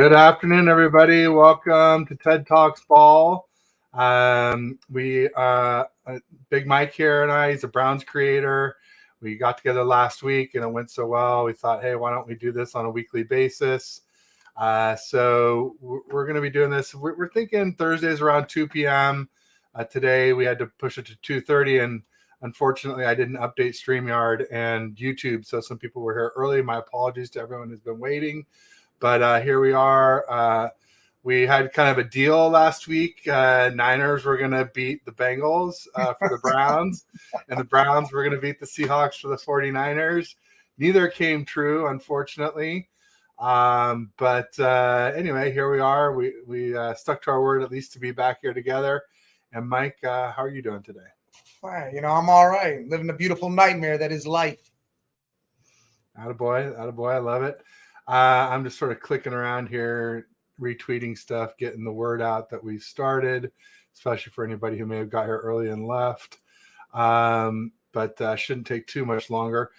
Good afternoon, everybody. Welcome to TED Talks Ball. Big Mike here and I, he's a Browns creator. We got together last week and it went so well. We thought, hey, why don't we do this on a weekly basis? So we're going to be doing this. We're thinking Thursdays around 2 p.m. Today we had to push it to 2:30, and unfortunately I didn't update StreamYard and YouTube. So some people were here early. My apologies to everyone who's been waiting. But here we are. We had kind of a deal last week. Niners were going to beat the Bengals for the Browns, and the Browns were going to beat the Seahawks for the 49ers. Neither came true, unfortunately. Anyway, here we are. We stuck to our word, at least, to be back here together. And Mike, how are you doing today? Fine. I'm all right. Living the beautiful nightmare that is life. Attaboy. I love it. I'm just sort of clicking around here, retweeting stuff, getting the word out that we've started, especially for anybody who may have got here early and left. But shouldn't take too much longer.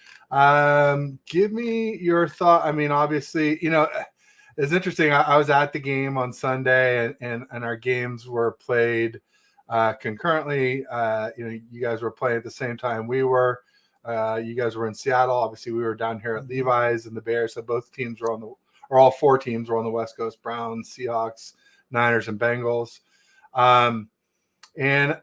Give me your thought. I mean, obviously, it's interesting. I was at the game on Sunday, and our games were played concurrently. You guys were playing at the same time we were. You guys were in Seattle. Obviously, we were down here at Levi's and the Bears. So both teams were all four teams were on the West Coast: Browns, Seahawks, Niners, and Bengals. And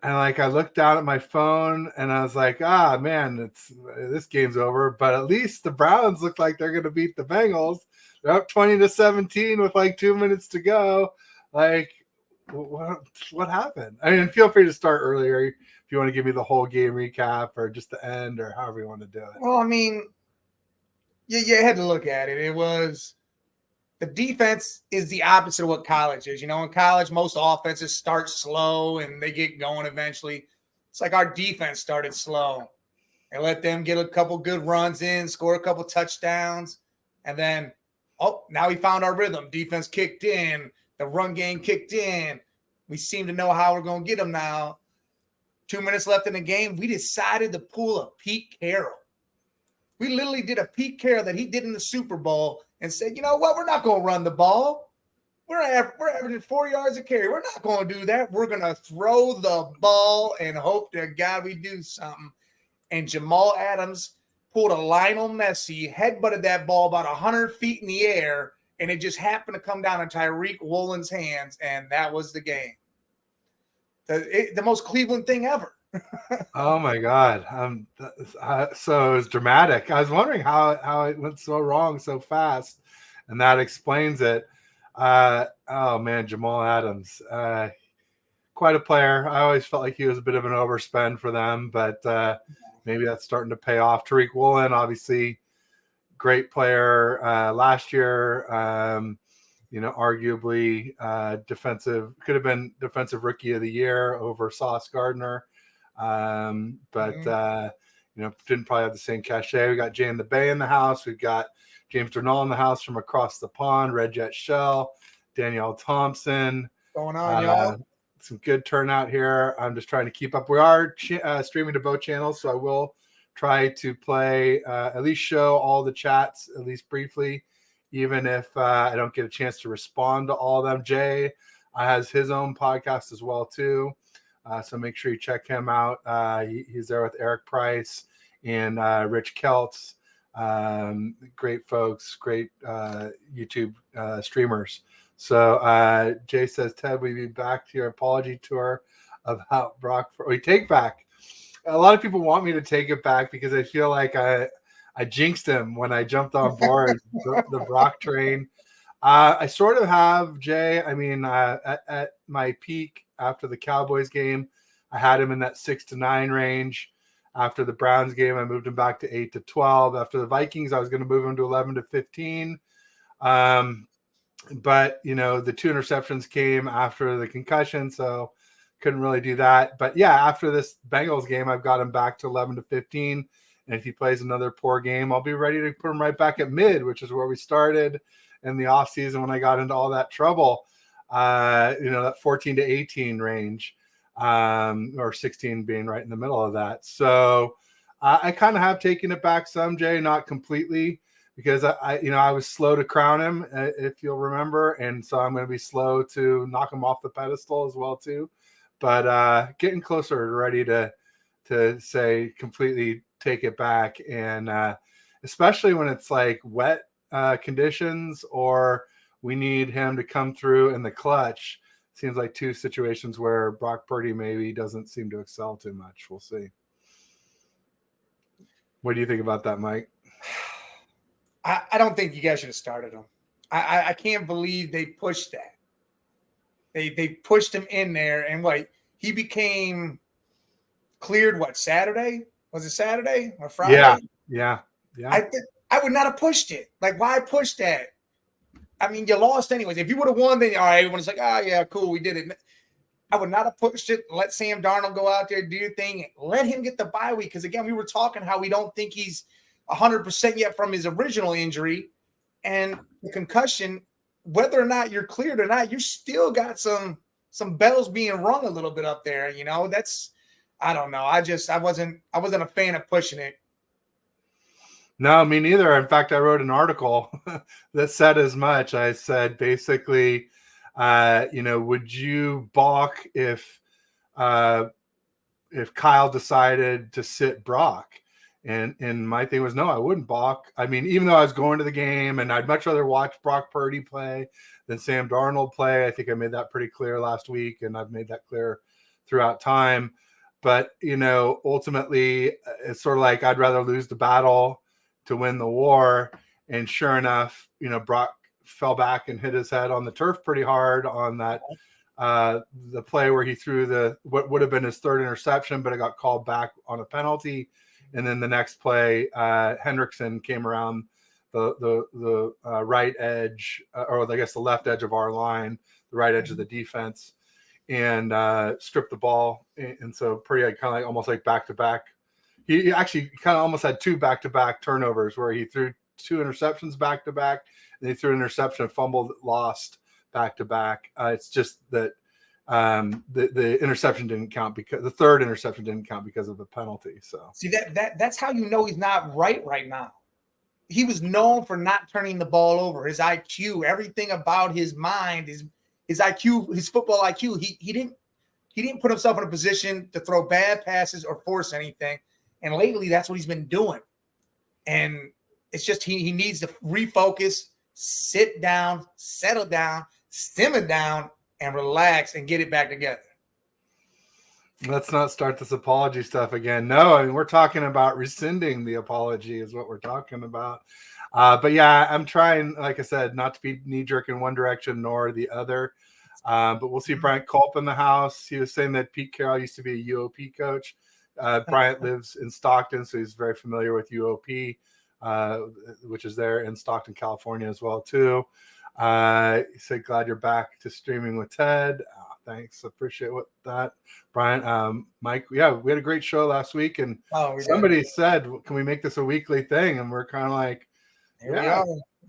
I looked down at my phone and I was like, man, this game's over. But at least the Browns look like they're going to beat the Bengals. They're up 20-17 with 2 minutes to go. What happened? I mean, feel free to start earlier if you want to give me the whole game recap or just the end or however you want to do it. Well, I mean, you had to look at it. It was the defense is the opposite of what college is. In college, most offenses start slow and they get going eventually. It's like our defense started slow and let them get a couple good runs in, score a couple touchdowns, and then, now we found our rhythm. Defense kicked in. The run game kicked in. We seem to know how we're going to get them now. 2 minutes left in the game. We decided to pull a Pete Carroll. We literally did a Pete Carroll that he did in the Super Bowl and said, you know what? We're not going to run the ball. We're averaging 4 yards a carry. We're not going to do that. We're going to throw the ball and hope to God we do something. And Jamal Adams pulled a Lionel Messi, headbutted that ball about 100 feet in the air, and it just happened to come down in Tyreek Woolen's hands, and that was the game. The most Cleveland thing ever. Oh, my God. So it was dramatic. I was wondering how it went so wrong so fast, and that explains it. Oh, man, Jamal Adams. Quite a player. I always felt like he was a bit of an overspend for them, but maybe that's starting to pay off. Tyreek Woolen, obviously, great player last year, arguably could have been defensive rookie of the year over Sauce Gardner. Didn't probably have the same cachet. We got Jay in the Bay in the house. We've got James Durnall in the house from across the pond, Red Jet Shell, Danielle Thompson. Going on, y'all? Some good turnout here. I'm just trying to keep up. We are streaming to both channels, so I will try to play, at least show all the chats, at least briefly, even if I don't get a chance to respond to all of them. Jay has his own podcast as well, too. So make sure you check him out. He's there with Eric Price and Rich Keltz. Great folks, great YouTube streamers. So Jay says, Ted, we'll be back to your apology tour about Brock. We take back. A lot of people want me to take it back because I feel like I jinxed him when I jumped on board the Brock train. I sort of have, Jay. I mean, at my peak after the Cowboys game, I had him in that 6 to 9 range. After the Browns game, I moved him back to 8 to 12. After the Vikings, I was going to move him to 11 to 15. But, the 2 interceptions came after the concussion, so couldn't really do that. But, yeah, after this Bengals game, I've got him back to 11 to 15. And if he plays another poor game, I'll be ready to put him right back at mid, which is where we started in the offseason when I got into all that trouble, that 14 to 18 range, or 16 being right in the middle of that. So I kind of have taken it back some, Jay, not completely, because I was slow to crown him, if you'll remember, and so I'm going to be slow to knock him off the pedestal as well too. But getting closer, ready to say completely take it back, and especially when it's like wet conditions, or we need him to come through in the clutch. Seems like two situations where Brock Purdy maybe doesn't seem to excel too much. We'll see. What do you think about that, Mike? I don't think you guys should have started him. I can't believe they pushed that. They pushed him in there, and he became cleared. What, Saturday? Was it Saturday or Friday? Yeah. I would not have pushed it. Like, why push that? I mean, you lost anyways. If you would have won, then all right, everyone's like, oh yeah, cool, we did it. I would not have pushed it. Let Sam Darnold go out there, do your thing. Let him get the bye week. Because again, we were talking how we don't think he's 100% yet from his original injury and the concussion. Whether or not you're cleared or not, you still got some bells being rung a little bit up there. You know, I don't know. I wasn't a fan of pushing it. No, me neither. In fact, I wrote an article that said as much. I said basically, would you balk if Kyle decided to sit Brock? And my thing was, no, I wouldn't balk. I mean, even though I was going to the game, and I'd much rather watch Brock Purdy play than Sam Darnold play. I think I made that pretty clear last week, and I've made that clear throughout time. But, ultimately, it's sort of like I'd rather lose the battle to win the war. And sure enough, Brock fell back and hit his head on the turf pretty hard on that the play where he threw what would have been his third interception, but it got called back on a penalty. And then the next play, Hendrickson came around the right edge, or I guess the left edge of our line, the right edge of the defense, and stripped the ball. And so Purdy had kind of almost like back-to-back. He actually kind of almost had two back-to-back turnovers where he threw two interceptions back-to-back, and he threw an interception, fumbled, lost back-to-back. It's just that the interception didn't count because the third interception didn't count because of the penalty. So see that's how you know he's not right now. He was known for not turning the ball over. His IQ, everything about his mind, his IQ, his football IQ. He didn't put himself in a position to throw bad passes or force anything. And lately, that's what he's been doing. And it's just he needs to refocus, sit down, settle down, stem it down, and relax and get it back together. Let's not start this apology stuff again. No, I mean, we're talking about rescinding the apology is what we're talking about. But yeah, I'm trying, like I said, not to be knee-jerk in one direction nor the other. But we'll see Bryant Culp in the house. He was saying that Pete Carroll used to be a UOP coach. Bryant lives in Stockton, so he's very familiar with UOP, which is there in Stockton, California as well, too. He said, glad you're back to streaming with Ted. Thanks. Appreciate that, Brian. Mike, yeah, we had a great show last week, and somebody said, can we make this a weekly thing? And we're kind of like, yeah,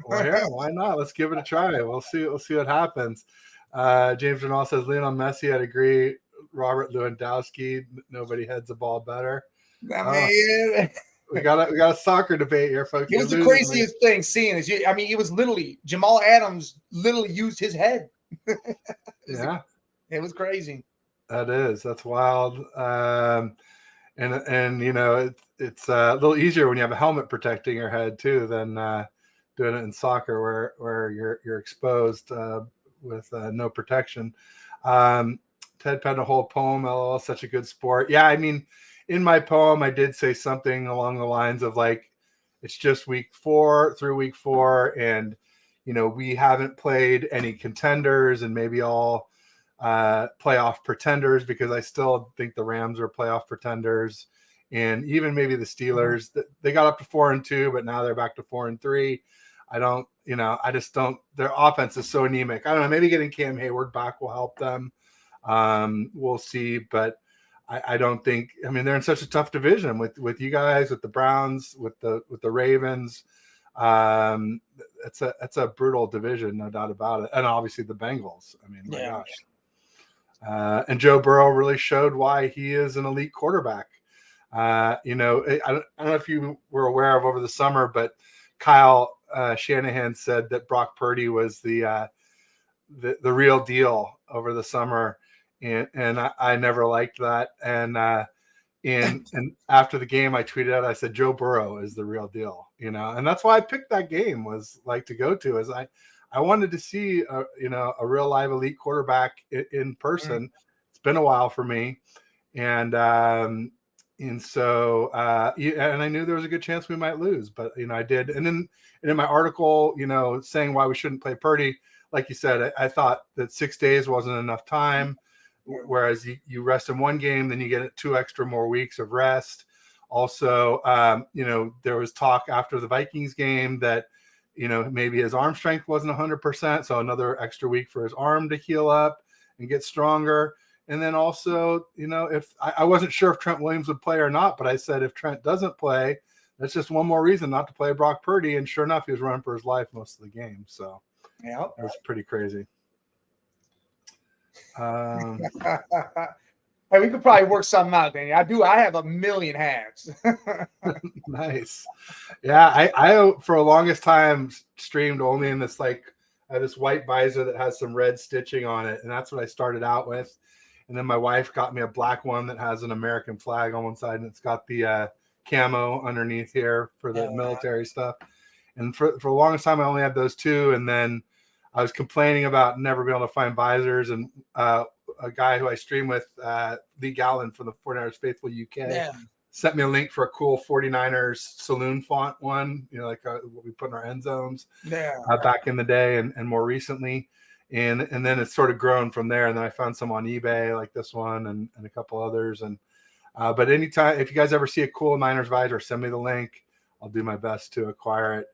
why not? Let's give it a try. We'll see what happens. James Renal says, Lionel Messi, I'd agree. Robert Lewandowski, nobody heads the ball better. I mean, we got a soccer debate here, folks. It was the craziest thing seeing is, it was literally Jamal Adams literally used his head. Yeah, it was crazy. That's wild. And it's a little easier when you have a helmet protecting your head too than doing it in soccer where you're exposed with no protection. Ted penned a whole poem. LOL, such a good sport. Yeah, I mean, in my poem, I did say something along the lines of like, it's just week 4 through week 4, and we haven't played any contenders and maybe all playoff pretenders, because I still think the Rams are playoff pretenders, and even maybe the Steelers. They got up to 4-2, but now they're back to 4-3. I just don't. Their offense is so anemic. I don't know. Maybe getting Cam Hayward back will help them. We'll see, but I don't think. I mean, they're in such a tough division with you guys, with the Browns, with the Ravens. It's a brutal division, no doubt about it, and obviously the Bengals. I mean, my gosh. And Joe Burrow really showed why he is an elite quarterback. I don't know if you were aware of over the summer, but Kyle Shanahan said that Brock Purdy was the real deal over the summer, and I never liked that. And after the game, I tweeted out, I said, Joe Burrow is the real deal, and that's why I picked that game, was like to go to, as I wanted to see a real live elite quarterback in person. It's been a while for me, and so and I knew there was a good chance we might lose, but I did. And in my article, saying why we shouldn't play Purdy, like you said, I thought that 6 days wasn't enough time. Whereas you rest in one game, then you get 2 extra more weeks of rest. Also, there was talk after the Vikings game that, maybe his arm strength wasn't 100%. So another extra week for his arm to heal up and get stronger. And then also, if I wasn't sure if Trent Williams would play or not, but I said, if Trent doesn't play, that's just one more reason not to play Brock Purdy. And sure enough, he was running for his life most of the game. So yeah, it was pretty crazy. Hey, we could probably work something out, Danny. I have a million hats. Nice. Yeah, I for the longest time streamed only in this this white visor that has some red stitching on it, and that's what I started out with. And then my wife got me a black one that has an American flag on one side, and it's got the camo underneath here for the military stuff. And for the longest time, I only had those two, and then I was complaining about never being able to find visors, and a guy who I stream with, Lee Gallen from the 49ers Faithful UK, sent me a link for a cool 49ers saloon font one, what we put in our end zones back in the day and more recently. And then it's sort of grown from there. And then I found some on eBay like this one and a couple others. And but anytime, if you guys ever see a cool Niners visor, send me the link. I'll do my best to acquire it.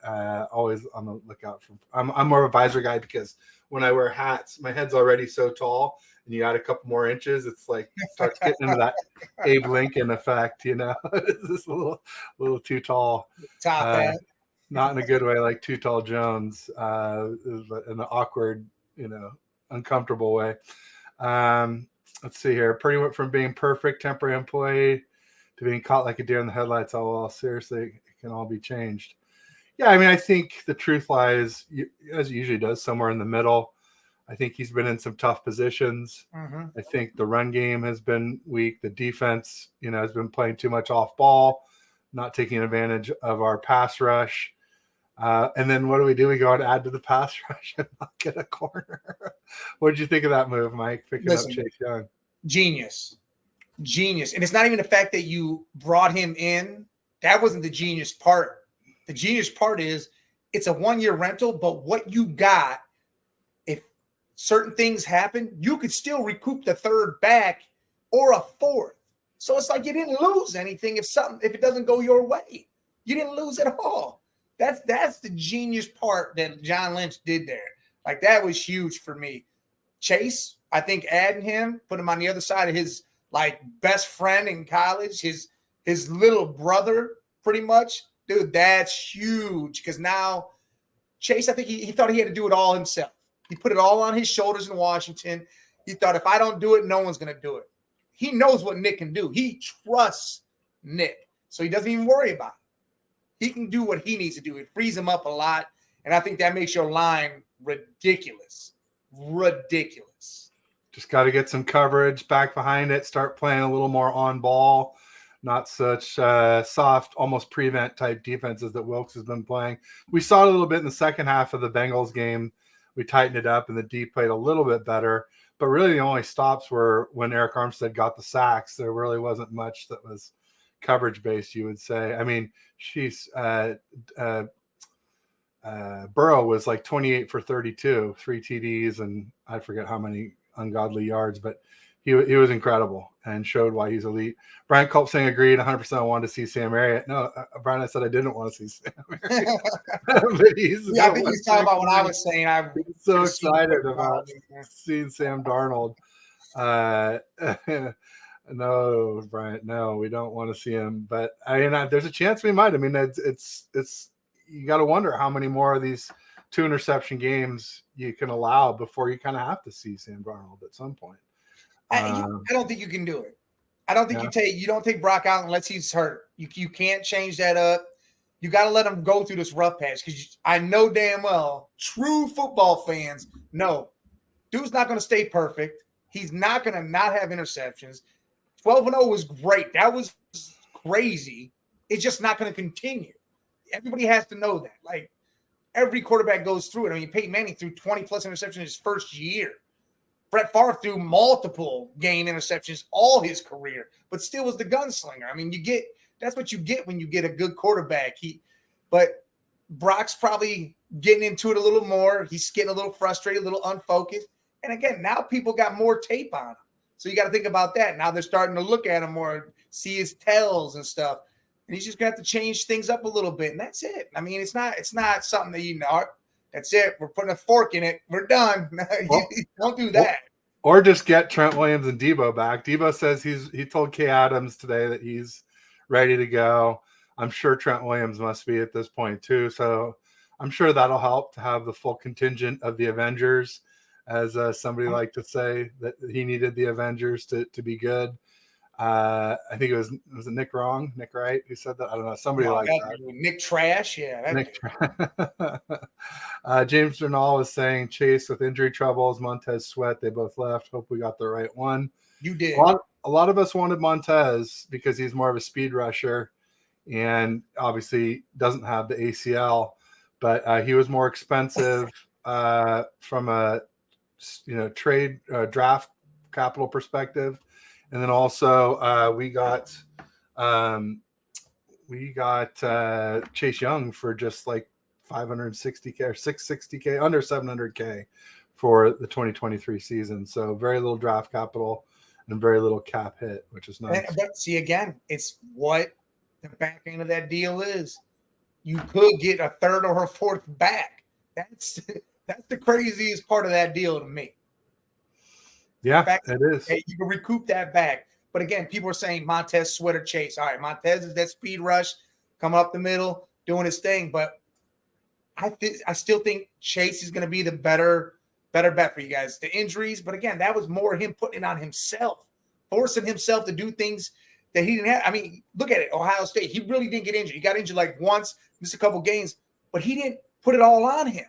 Always on the lookout for. I'm more of a visor guy because when I wear hats, my head's already so tall, and you add a couple more inches, it's like it starts getting into that Abe Lincoln effect. It's just a little too tall. Top hat. Not in a good way, like Too Tall Jones, but in an awkward, uncomfortable way. Let's see here. Purdy went from being perfect temporary employee to being caught like a deer in the headlights. Oh, well, seriously. Can all be changed. Yeah, I mean, I think the truth lies, as it usually does, somewhere in the middle. I think he's been in some tough positions. I think the run game has been weak. The defense, has been playing too much off ball, not taking advantage of our pass rush. And then what do? We go and add to the pass rush and not get a corner. What did you think of that move, Mike? Picking up Chase Young. Genius. And it's not even the fact that you brought him in. That wasn't the genius part. The genius part is it's a 1-year rental, but what you got, if certain things happen, you could still recoup the third back or a fourth. So it's like you didn't lose anything if it doesn't go your way. You didn't lose at all. That's the genius part that John Lynch did there. Like, that was huge for me. Chase, I think adding him, put him on the other side of his best friend in college, his little brother, pretty much. Dude, that's huge because now Chase, I think he thought he had to do it all himself. He put it all on his shoulders in Washington. He thought, if I don't do it, no one's going to do it. He knows what Nick can do. He trusts Nick, so he doesn't even worry about it. He can do what he needs to do. It frees him up a lot, and I think that makes your line ridiculous. Just got to get some coverage back behind it, start playing a little more on ball. Not such soft, almost prevent type defenses that Wilkes has been playing. We saw it a little bit in the second half of the Bengals game. We tightened it up, and the D played a little bit better. But really, the only stops were when Eric Armstead got the sacks. There really wasn't much that was coverage based, you would say. I mean, Burrow was like 28 for 32, 3 TDs, and I forget how many ungodly yards, but he was incredible and showed why he's elite. Brian Culp saying agreed 100%. Wanted to see Sam Marriott. No, Brian, I said I didn't want to see Sam Marriott. I think he's talking about what I was saying. I'm so excited about seeing Sam Darnold. No, Brian, no, we don't want to see him. But there's a chance we might. I mean, it's you got to wonder how many more of these 2 interception games you can allow before you kind of have to see Sam Darnold at some point. I don't think you can do it. I don't think you don't take Brock out unless he's hurt. You can't change that up. You got to let him go through this rough patch because I know damn well true football fans know dude's not going to stay perfect. He's not going to not have interceptions. 12-0 was great. That was crazy. It's just not going to continue. Everybody has to know that. Like, every quarterback goes through it. I mean, Peyton Manning threw 20-plus interceptions in his first year. Brett Favre threw multiple game interceptions all his career, but still was the gunslinger. I mean, that's what you get when you get a good quarterback. But Brock's probably getting into it a little more. He's getting a little frustrated, a little unfocused. And again, now people got more tape on him. So you got to think about that. Now they're starting to look at him more, see his tells and stuff. And he's just going to have to change things up a little bit. And that's it. I mean, it's not something that that's it. We're putting a fork in it. We're done. Don't do that. Or just get Trent Williams and Debo back. Debo says he told Kay Adams today that he's ready to go. I'm sure Trent Williams must be at this point too. So I'm sure that'll help to have the full contingent of the Avengers, as somebody liked to say that he needed the Avengers to be good. I think it was Nick Wright who said that. I don't know. Somebody like that. Nick Trash. Yeah. James Bernal was saying Chase with injury troubles, Montez Sweat. They both left. Hope we got the right one. You did. A lot of us wanted Montez because he's more of a speed rusher and obviously doesn't have the ACL, but he was more expensive from a trade draft capital perspective. And then also we got Chase Young for just like $560K or $660K, under $700K for the 2023 season. So very little draft capital and very little cap hit, which is nice. But see, again, it's what the back end of that deal is. You could get a third or a fourth back. That's the craziest part of that deal to me. Yeah, it is. Hey, you can recoup that back. But again, people are saying Montez, Sweat, or Chase. All right, Montez is that speed rush coming up the middle, doing his thing. But I still think Chase is going to be the better bet for you guys. The injuries, but again, that was more him putting it on himself, forcing himself to do things that he didn't have. I mean, look at it. Ohio State, he really didn't get injured. He got injured like once, missed a couple games, but he didn't put it all on him.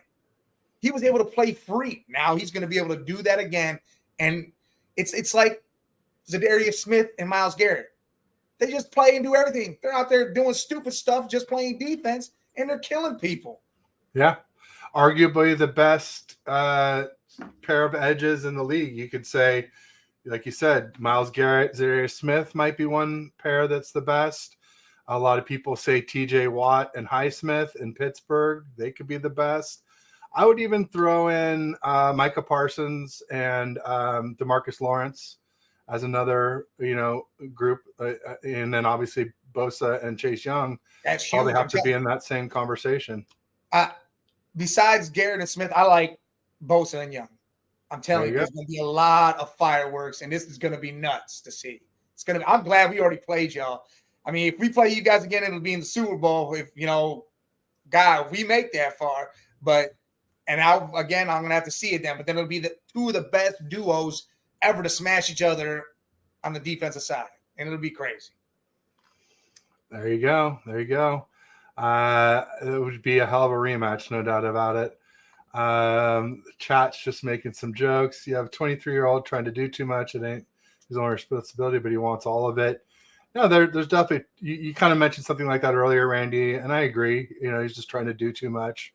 He was able to play free. Now he's going to be able to do that again. And it's like Zadarius Smith and Myles Garrett. They just play and do everything. They're out there doing stupid stuff, just playing defense, and they're killing people. Yeah. Arguably the best pair of edges in the league. You could say, like you said, Myles Garrett, Zadarius Smith might be one pair that's the best. A lot of people say TJ Watt and Highsmith in Pittsburgh. They could be the best. I would even throw in Micah Parsons and DeMarcus Lawrence as another, group. And then obviously Bosa and Chase Young probably have to be in that same conversation. Besides Garrett and Smith, I like Bosa and Young. I'm telling you, there's going to be a lot of fireworks, and this is going to be nuts to see. I'm glad we already played y'all. I mean, if we play you guys again, it'll be in the Super Bowl. If, God, we make that far. And I'm going to have to see it then. But then it'll be the two of the best duos ever to smash each other on the defensive side. And it'll be crazy. There you go. It would be a hell of a rematch, no doubt about it. Chat's just making some jokes. You have a 23-year-old trying to do too much. It ain't his own responsibility, but he wants all of it. No, there's definitely – you kind of mentioned something like that earlier, Randy, and I agree. He's just trying to do too much.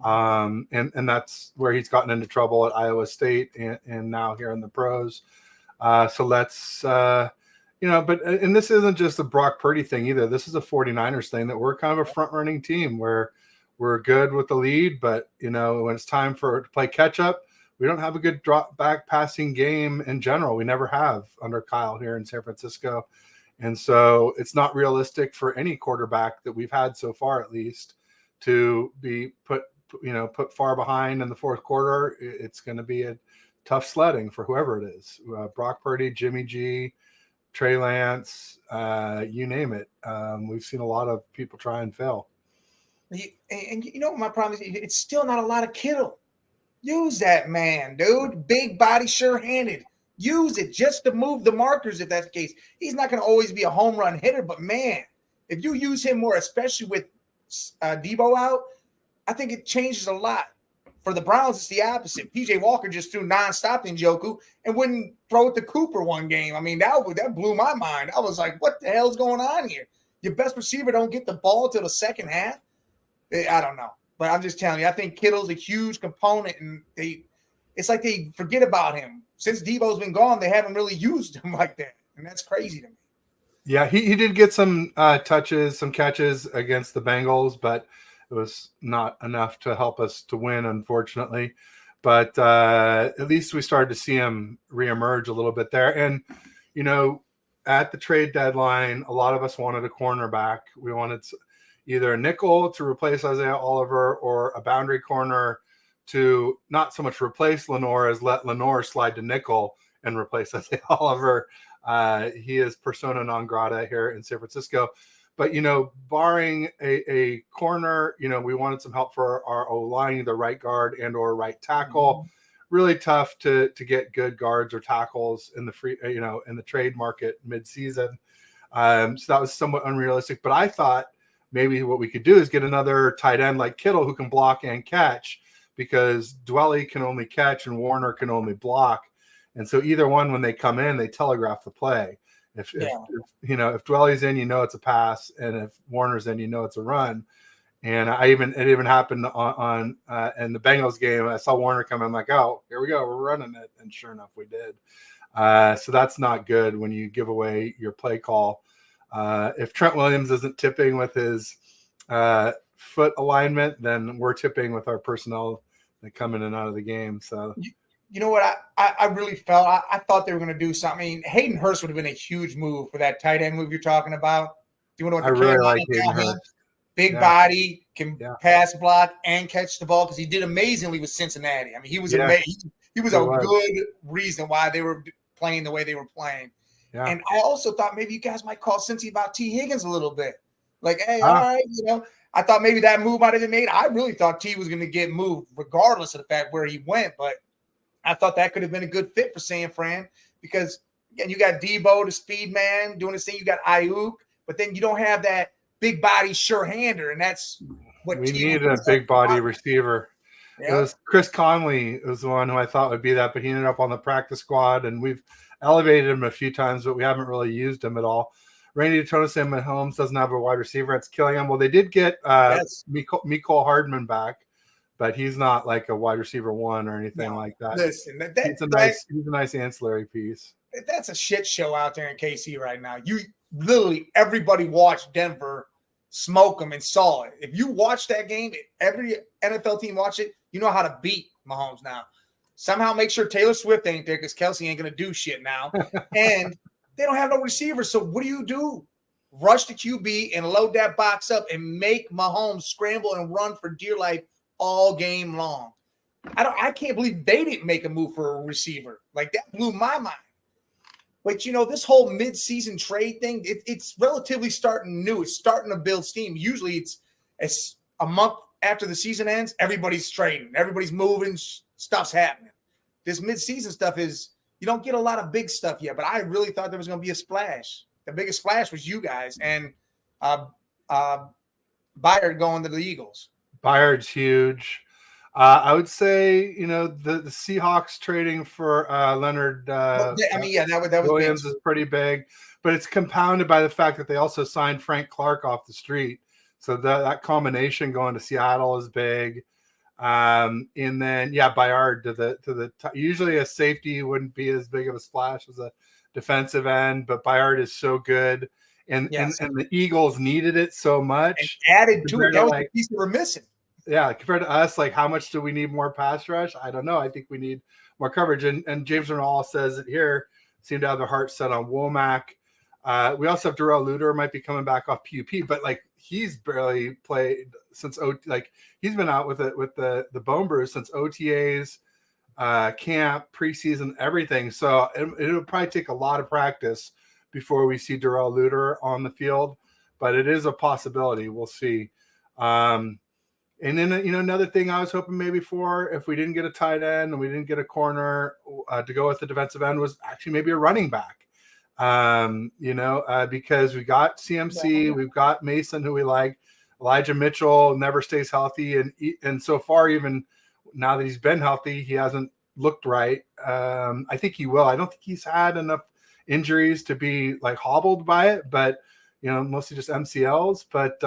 And that's where he's gotten into trouble at Iowa State and now here in the pros. So let's, but this isn't just a Brock Purdy thing either. This is a 49ers thing that we're kind of a front running team where we're good with the lead, but when it's time to play catch up, we don't have a good drop back passing game in general. We never have under Kyle here in San Francisco. And so it's not realistic for any quarterback that we've had so far, at least, to be put far behind in the fourth quarter. It's going to be a tough sledding for whoever it is. Brock Purdy, Jimmy G, Trey Lance, you name it. We've seen a lot of people try and fail. And my problem is it's still not a lot of Kittle. Use that man, dude. Big body, sure-handed. Use it just to move the markers if that's the case. He's not going to always be a home run hitter, but man, if you use him more, especially with Debo out, I think it changes a lot. For the Browns, it's the opposite. PJ Walker just threw nonstop to Njoku and wouldn't throw it to Cooper one game. I mean, that blew my mind. I was like, what the hell's going on here? Your best receiver don't get the ball till the second half? I don't know. But I'm just telling you, I think Kittle's a huge component, and it's like they forget about him. Since Debo's been gone, they haven't really used him like that, and that's crazy to me. Yeah, he did get some touches, some catches against the Bengals, but it was not enough to help us to win, unfortunately. But at least we started to see him reemerge a little bit there. And, you know, at the trade deadline, a lot of us wanted a cornerback. We wanted either a nickel to replace Isaiah Oliver or a boundary corner to not so much replace Lenore as let Lenore slide to nickel and replace Isaiah Oliver. He is persona non grata here in San Francisco. But, you know, barring a corner, you know, we wanted some help for our O-line, either right guard and or right tackle. Mm-hmm. Really tough to get good guards or tackles in the in the trade market mid-season. So that was somewhat unrealistic. But I thought maybe what we could do is get another tight end like Kittle who can block and catch, because Dwelly can only catch and Warner can only block. And so either one, when they come in, they telegraph the play. If Dwelly's in, you know it's a pass, and if Warner's in, you know it's a run. And it even happened on in the Bengals game. I saw Warner come in, I'm like, oh, here we go, we're running it, and sure enough, we did. So that's not good when you give away your play call. If Trent Williams isn't tipping with his foot alignment, then we're tipping with our personnel that come in and out of the game. So. You know what? I really felt I thought they were going to do something. I mean, Hayden Hurst would have been a huge move for that tight end move you're talking about. Do you want to? I really like Hayden Hurst. Big body, can pass block and catch the ball, because he did amazingly with Cincinnati. I mean, he was amazing. He was good reason why they were playing the way they were playing. Yeah. And I also thought maybe you guys might call Cincy about T. Higgins a little bit. Like, hey, all right, you know. I thought maybe that move might have been made. I really thought T was going to get moved regardless of the fact where he went, but I thought that could have been a good fit for San Fran, because, again, you got Debo, the speed man, doing this thing. You got Ayuk, but then you don't have that big body sure-hander, and that's what we need a big body receiver. Yeah. It was Chris Conley was the one who I thought would be that, but he ended up on the practice squad, and we've elevated him a few times, but we haven't really used him at all. Randy Tonis and Mahomes doesn't have a wide receiver. It's killing him. Well, they did get Mecole Hardman back, but he's not like a wide receiver one or anything like that. Listen, he's a nice ancillary piece. That's a shit show out there in KC right now. You literally, everybody watched Denver smoke them and saw it. If you watch that game, every NFL team watch it, you know how to beat Mahomes now. Somehow make sure Taylor Swift ain't there, because Kelsey ain't going to do shit now. And they don't have no receivers. So what do? Rush the QB and load that box up and make Mahomes scramble and run for dear life all game long. I can't believe they didn't make a move for a receiver. Like, that blew my mind. But, you know, this whole mid-season trade thing, it's relatively starting new. It's starting to build steam. Usually it's a month after the season ends, everybody's trading. Everybody's moving. Stuff's happening. This mid-season stuff is, you don't get a lot of big stuff yet, but I really thought there was going to be a splash. The biggest splash was you guys and Byard going to the Eagles. Byard's huge. I would say, you know, the Seahawks trading for Leonard that Williams is pretty big, but it's compounded by the fact that they also signed Frank Clark off the street. So that combination going to Seattle is big. And then Byard to the usually a safety wouldn't be as big of a splash as a defensive end, but Byard is so good. And the Eagles needed it so much. And added to it, that was the piece we were missing. Yeah, compared to us, like, how much do we need more pass rush? I don't know. I think we need more coverage. And James Renall says it here, seem to have their heart set on Womack. We also have Darrell Luter might be coming back off PUP, but like, he's barely played since he's been out with the bone bruise since OTAs, camp, preseason, everything. So it'll probably take a lot of practice before we see Darrell Luter on the field, but it is a possibility. We'll see. And then, you know, another thing I was hoping maybe for, if we didn't get a tight end and we didn't get a corner to go with the defensive end, was actually maybe a running back. Because we got CMC, we've got Mason, who we like. Elijah Mitchell never stays healthy, and so far, even now that he's been healthy, he hasn't looked right. I think he will. I don't think he's had enough injuries to be like hobbled by it, but mostly just MCLs. But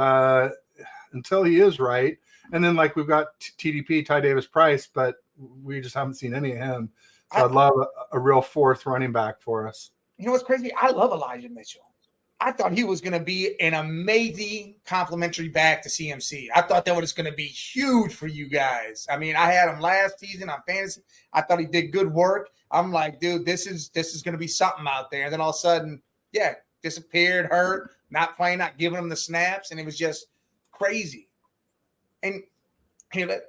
until he is right, and then like we've got TDP, Ty Davis Price, but we just haven't seen any of him. So I'd love a real fourth running back for us. You know what's crazy? I love Elijah Mitchell. I thought he was going to be an amazing complimentary back to CMC. I thought that was going to be huge for you guys. I mean, I had him last season on fantasy. I thought he did good work. I'm like, dude, this is going to be something out there. And then all of a sudden, disappeared, hurt, not playing, not giving him the snaps, and it was just crazy. And here,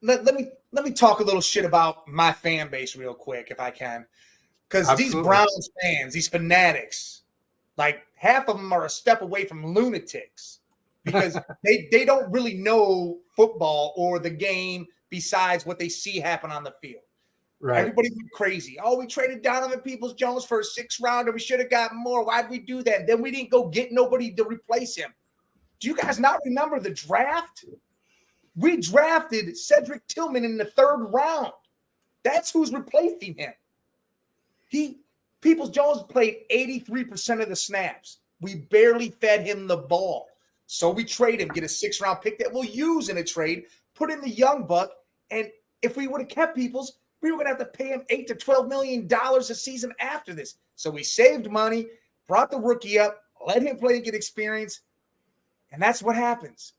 let me talk a little shit about my fan base real quick, if I can, because these Browns fans, these fanatics, like half of them are a step away from lunatics because they don't really know football or the game besides what they see happen on the field. Right. Everybody went crazy. Oh, we traded Donovan Peoples-Jones for a 6th rounder. We should have gotten more. Why'd we do that? And then we didn't go get nobody to replace him. Do you guys not remember the draft? We drafted Cedric Tillman in the 3rd round. That's who's replacing him. Peoples-Jones played 83% of the snaps. We barely fed him the ball. So we trade him, get a 6th-round pick that we'll use in a trade, put in the young buck, and if we would have kept Peoples, we were going to have to pay him $8 to $12 million a season after this. So we saved money, brought the rookie up, let him play and get experience, and that's what happens.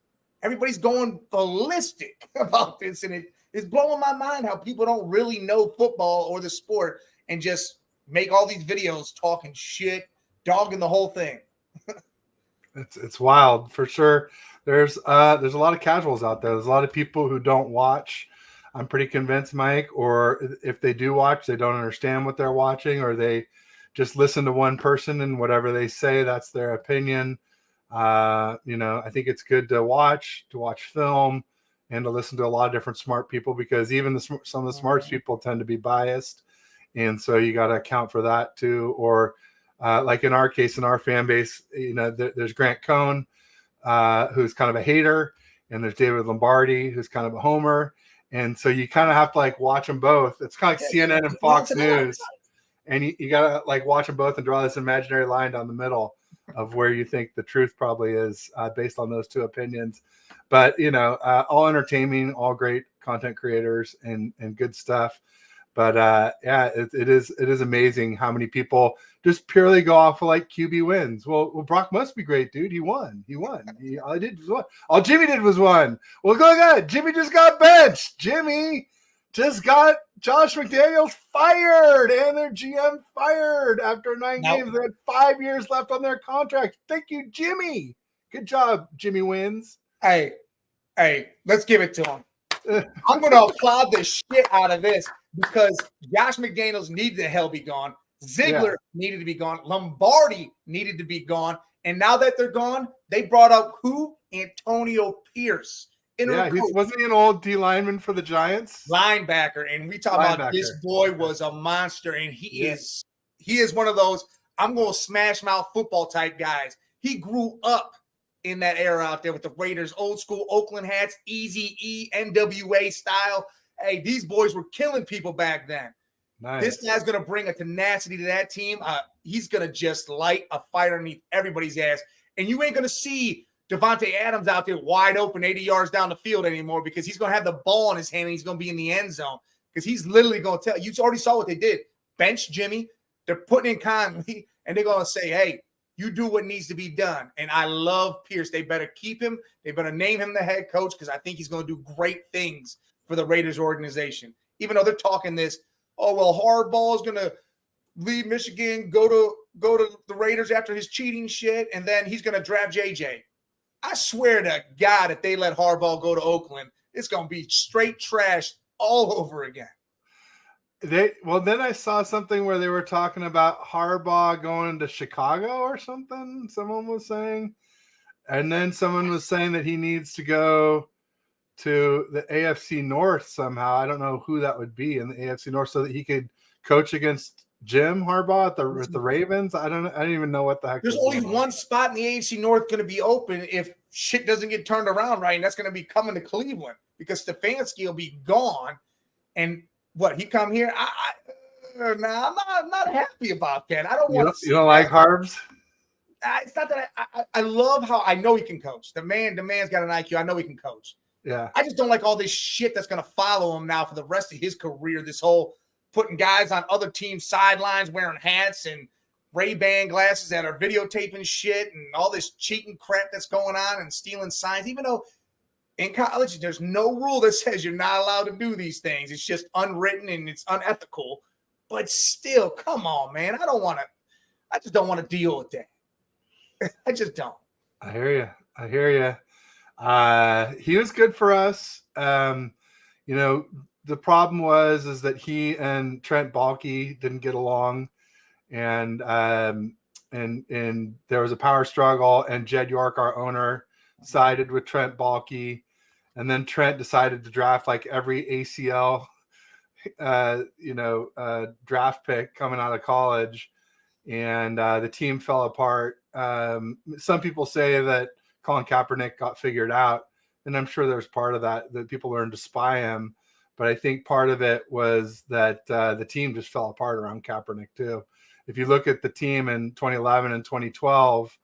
Everybody's going ballistic about this, and it's blowing my mind how people don't really know football or the sport and just make all these videos talking shit, dogging the whole thing. It's wild for sure. There's a lot of casuals out there. There's a lot of people who don't watch. I'm pretty convinced, Mike, or if they do watch, they don't understand what they're watching, or they just listen to one person and whatever they say, that's their opinion. I think it's good to watch film and to listen to a lot of different smart people, because even some of the smartest people tend to be biased. And so you got to account for that too. Or like in our case, in our fan base, there's Grant Cohn, who's kind of a hater, and there's David Lombardi, who's kind of a homer. And so you kind of have to like watch them both. It's kind of like CNN and Fox News. And you got to like watch them both and draw this imaginary line down the middle of where you think the truth probably is, based on those two opinions. But, all entertaining, all great content creators and good stuff. But it is amazing how many people just purely go off of like QB wins. Well, Brock must be great, dude. He won. All he did was one. All Jimmy did was one. Well, go ahead. Jimmy just got benched. Jimmy just got Josh McDaniels fired and their GM fired after 9 games. They had 5 years left on their contract. Thank you, Jimmy. Good job, Jimmy Wins. Hey, let's give it to him. I'm going to applaud the shit out of this, because Josh McDaniels needed to hell be gone. Ziegler needed to be gone. Lombardi needed to be gone. And now that they're gone, they brought up who? Antonio Pierce. Wasn't he an old D lineman for the Giants? Linebacker. And we talk about this boy was a monster. And he is one of those, I'm going to smash mouth football type guys. He grew up in that era out there with the Raiders, old school Oakland hats, Eazy-E, NWA style. Hey, these boys were killing people back then. Nice. This guy's going to bring a tenacity to that team. He's going to just light a fire underneath everybody's ass. And you ain't going to see Devontae Adams out there wide open 80 yards down the field anymore, because he's going to have the ball in his hand and he's going to be in the end zone, because he's literally going to tell you. Already saw what they did. Bench Jimmy. They're putting in Conley, and they're going to say, hey, you do what needs to be done. And I love Pierce. They better keep him. They better name him the head coach, because I think he's going to do great things for the Raiders organization. Even though they're talking this, oh, well, Harbaugh is going to leave Michigan, go to the Raiders after his cheating shit, and then he's going to draft JJ. I swear to God, if they let Harbaugh go to Oakland, it's going to be straight trash all over again. Then I saw something where they were talking about Harbaugh going to Chicago or something. Someone was saying, and then someone was saying that he needs to go to the AFC North somehow. I don't know who that would be in the AFC North, so that he could coach against Jim Harbaugh at the Ravens. I don't even know what the heck. There's only one spot in the AFC North going to be open if shit doesn't get turned around right, and that's going to be coming to Cleveland because Stefanski will be gone. And what, he come here? I'm not happy about that. I don't want to see You don't like Harbs? It's not that I love how I know he can coach. The man's got an IQ. I know he can coach. Yeah. I just don't like all this shit that's going to follow him now for the rest of his career. This whole putting guys on other teams' sidelines wearing hats and Ray-Ban glasses that are videotaping shit and all this cheating crap that's going on and stealing signs. Even though in college there's no rule that says you're not allowed to do these things. It's just unwritten and it's unethical. But still, come on, man. I just don't want to deal with that. I just don't. I hear you. He was good for us. The problem is that he and Trent Baalke didn't get along, and there was a power struggle, and Jed York, our owner, sided with Trent Baalke, and then Trent decided to draft like every ACL draft pick coming out of college, and the team fell apart. Some people say that Colin Kaepernick got figured out, and I'm sure there's part of that people learned to spy him, but I think part of it was that the team just fell apart around Kaepernick too. If you look at the team in 2011 and 2012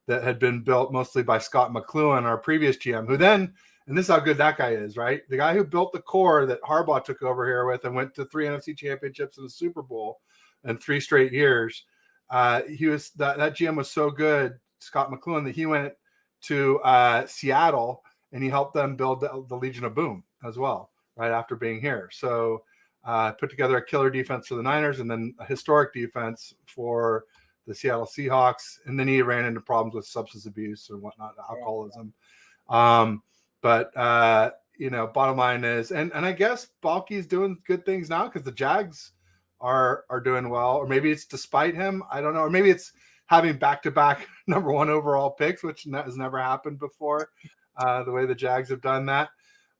that had been built mostly by Scott McCloughan, our previous GM, who then, and this is how good that guy is, right? The guy who built the core that Harbaugh took over here with and went to 3 NFC championships and the Super Bowl in 3 straight years. That GM was so good, Scott McCloughan, that he went to Seattle and he helped them build the Legion of Boom as well, right after being here. So put together a killer defense for the Niners and then a historic defense for the Seattle Seahawks. And then he ran into problems with substance abuse and whatnot, alcoholism. But bottom line is, and I guess Baalke's doing good things now because the Jags are doing well, or maybe it's despite him. I don't know. Or maybe it's having back-to-back number 1 overall picks, which has never happened before, the way the Jags have done that.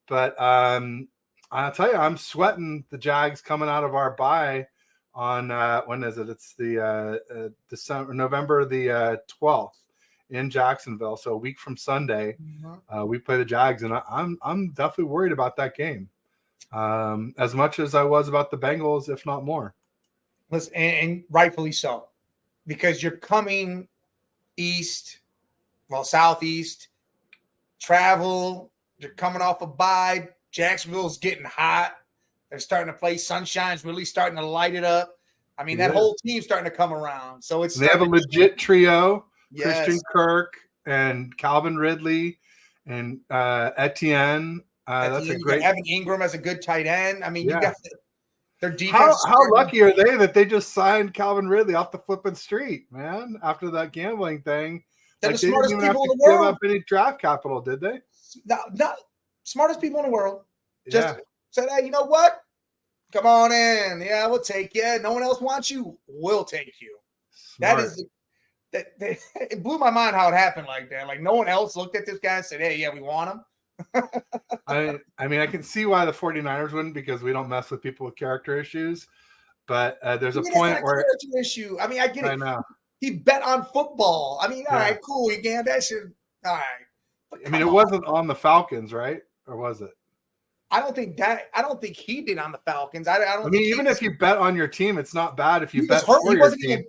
But I'll tell you, I'm sweating the Jags coming out of our bye on when is it? It's the November the 12th in Jacksonville. So a week from Sunday, we play the Jags, and I'm definitely worried about that game. As much as I was about the Bengals, if not more. Listen, and rightfully so, because you're coming southeast, travel, you're coming off a bye. Jacksonville's getting hot. They're starting to play. Sunshine's really starting to light it up. I mean, that whole team's starting to come around. So they have a legit trio. Yes. Christian Kirk and Calvin Ridley and Etienne. That's a great. Evan Ingram as a good tight end. I mean, you got their defense. How lucky are they that they just signed Calvin Ridley off the flipping street, man? After that gambling thing, they're the smartest people in the world. Give up any draft capital, did they? Not smartest people in the world. Just said, hey, you know what? Come on in. Yeah, we'll take you. No one else wants you. We'll take you. Smart. It blew my mind how it happened like that. Like no one else looked at this guy and said, hey, yeah, we want him. I mean, I can see why the 49ers wouldn't, because we don't mess with people with character issues. But there's a point where character issue. I mean, I get it. I know. He bet on football. I mean, all right, cool. You can that shit. All right. I mean, it wasn't on the Falcons, right? Or was it? I don't think he did on the Falcons. I mean, even if you bet on your team, it's not bad if you bet for your team.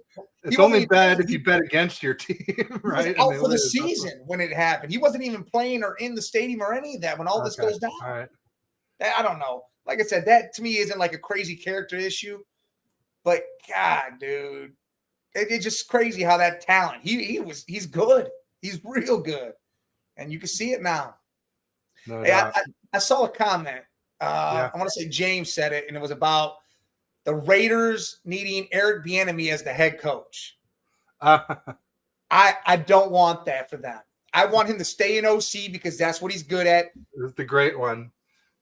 It's only bad if you bet against your team, right? He was out for the season when it happened. He wasn't even playing or in the stadium or any of that when all this goes down. All right. I don't know. Like I said, that to me isn't like a crazy character issue. But God, dude, it's just crazy how that talent. He's good. He's real good, and you can see it now. No doubt. I saw a comment. I want to say James said it, and it was about the Raiders needing Eric Bieniemy as the head coach. I don't want that for them. I want him to stay in OC because that's what he's good at. It's the great one.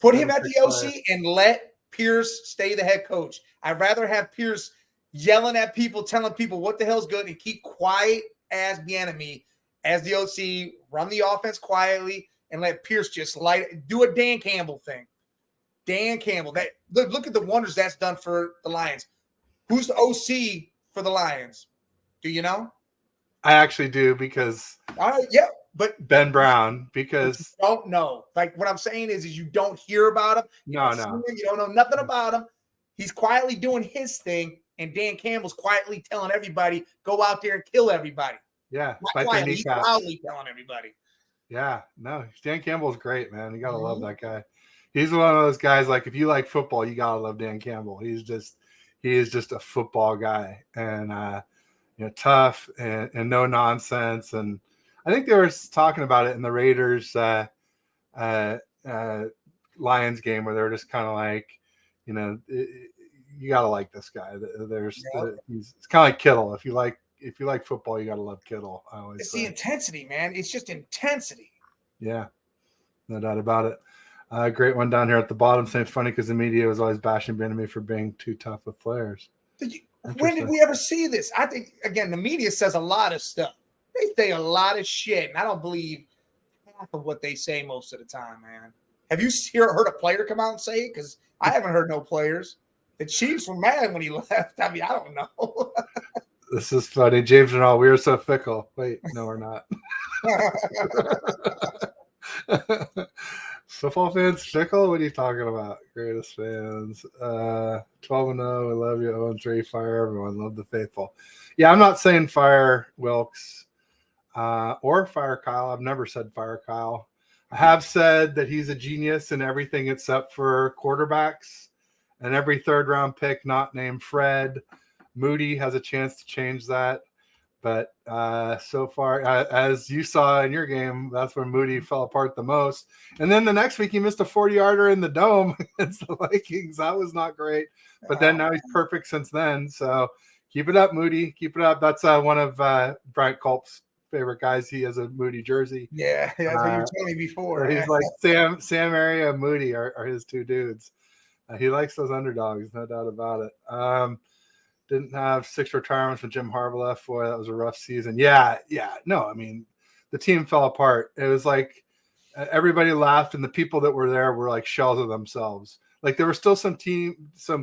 Put him at the OC and let Pierce stay the head coach. I'd rather have Pierce yelling at people, telling people what the hell's good, and keep quiet as Bieniemy as the OC, run the offense quietly, and let Pierce just do a Dan Campbell thing. Dan Campbell. Look at the wonders that's done for the Lions. Who's the OC for the Lions? Do you know? I actually do, because but Ben Brown, because don't know. Like what I'm saying is you don't hear about him. You don't know nothing about him. He's quietly doing his thing, and Dan Campbell's quietly telling everybody, go out there and kill everybody. Yeah, not quietly, he's loudly telling everybody. Yeah, no, Dan Campbell's great, man. You gotta love that guy. He's one of those guys, like, if you like football, you gotta love Dan Campbell. He is just a football guy, and tough and no nonsense. And I think they were talking about it in the Raiders Lions game, where they were just kind of like, you gotta like this guy. It's kind of like Kittle. If you like football, you gotta love Kittle. It's the intensity, man. It's just intensity. Yeah, no doubt about it. Great one down here at the bottom saying funny because the media was always bashing Benjamin for being too tough with players. When did we ever see this? I think, again, the media says a lot of stuff. They say a lot of shit, and I don't believe half of what they say most of the time, man. Have you heard a player come out and say it? Because I haven't heard no players. The Chiefs were mad when he left. I mean, I don't know. This is funny. James and all, we are so fickle. Wait, no, we're not. Football fans fickle? What are you talking about? Greatest fans. 12-0. We love you. 0-3. Fire everyone. Love the faithful. Yeah, I'm not saying fire Wilkes or fire Kyle. I've never said fire Kyle. I have said that he's a genius in everything except for quarterbacks, and every third-round pick not named Fred. Moody has a chance to change that. But so far, as you saw in your game, that's when Moody fell apart the most. And then the next week, he missed a 40-yarder in the dome against the Vikings. That was not great. But then now he's perfect since then. So keep it up, Moody. Keep it up. That's one of Bryant Culp's favorite guys. He has a Moody jersey. Yeah, that's what you were telling me before. He's like Sam Area and Moody are his two dudes. He likes those underdogs, no doubt about it. Didn't have 6 retirements when Jim Harbaugh left. Boy, that was a rough season. Yeah. No, I mean, the team fell apart. It was like everybody laughed, and the people that were there were like shells of themselves. Like there were still some